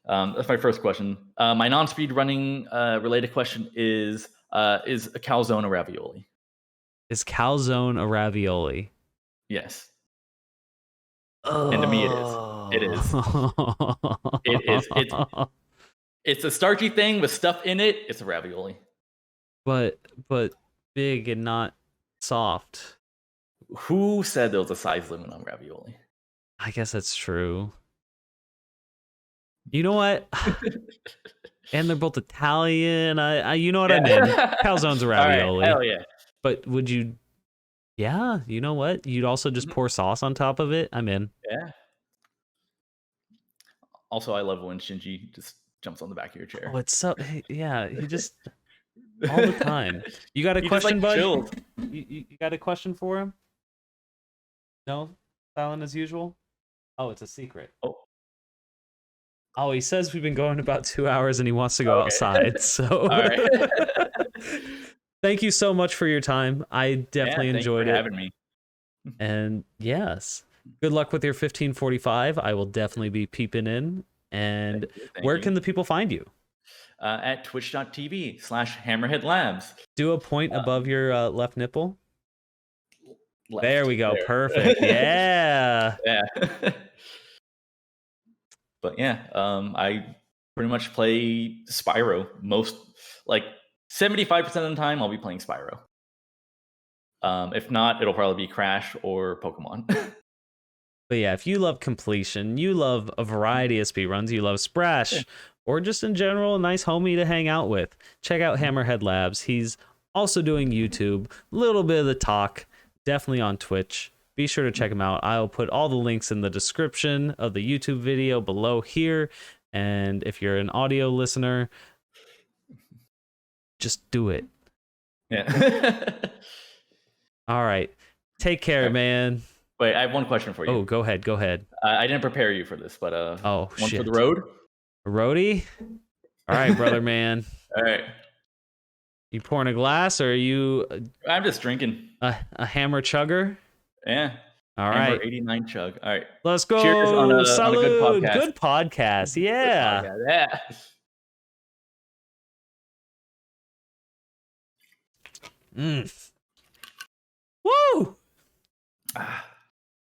my first question. My non-speed running related question is a calzone a ravioli? Is calzone a ravioli? Yes. Oh. And to me, it is. It is. It is. It's a starchy thing with stuff in it. It's a ravioli. but big and not soft. Who said there was a size limit on ravioli? I guess that's true. You know what? And they're both Italian. I you know what I mean. Calzone's a ravioli. All right, hell yeah. But would you? Yeah, you know what? You'd also just pour sauce on top of it. I'm in. Yeah. Also, I love when Shinji just jumps on the back of your chair. Oh, it's so yeah. He just all the time. You got a He question, just, like, bud? chills. You got a question for him? No, silent as usual. Oh, it's a secret. Oh, he says we've been going about 2 hours and he wants to go outside. So, All right. Thank you so much for your time. I definitely enjoyed it. Having me. And yes, good luck with your 1545. I will definitely be peeping in. And Thank where you. can the people find you? At twitch.tv/HammerHeadLabs. Do a point above your left nipple. Left. There we go. There. Perfect. Yeah. Yeah. But yeah, I pretty much play Spyro most, like 75% of the time I'll be playing Spyro. If not, it'll probably be Crash or Pokemon. But yeah, if you love completion, you love a variety of speedruns, you love Sprash, or just in general, a nice homie to hang out with, check out HammerHeadLabs. He's also doing YouTube, a little bit of the talk, definitely on Twitch. Be sure to check him out. I'll put all the links in the description of the YouTube video below here. And if you're an audio listener, just do it. Yeah. All right. Take care, man. Wait, I have one question for you. Oh, go ahead. Go ahead. I didn't prepare you for this, but oh, one shit. for the road. Roadie? All right, brother, man. All right. You pouring a glass, or are you I'm just drinking. a hammer chugger? Yeah. All right. 89 chug. All right. Let's go. Cheers on a good podcast. Good podcast. Yeah. Good podcast. Yeah. Mm.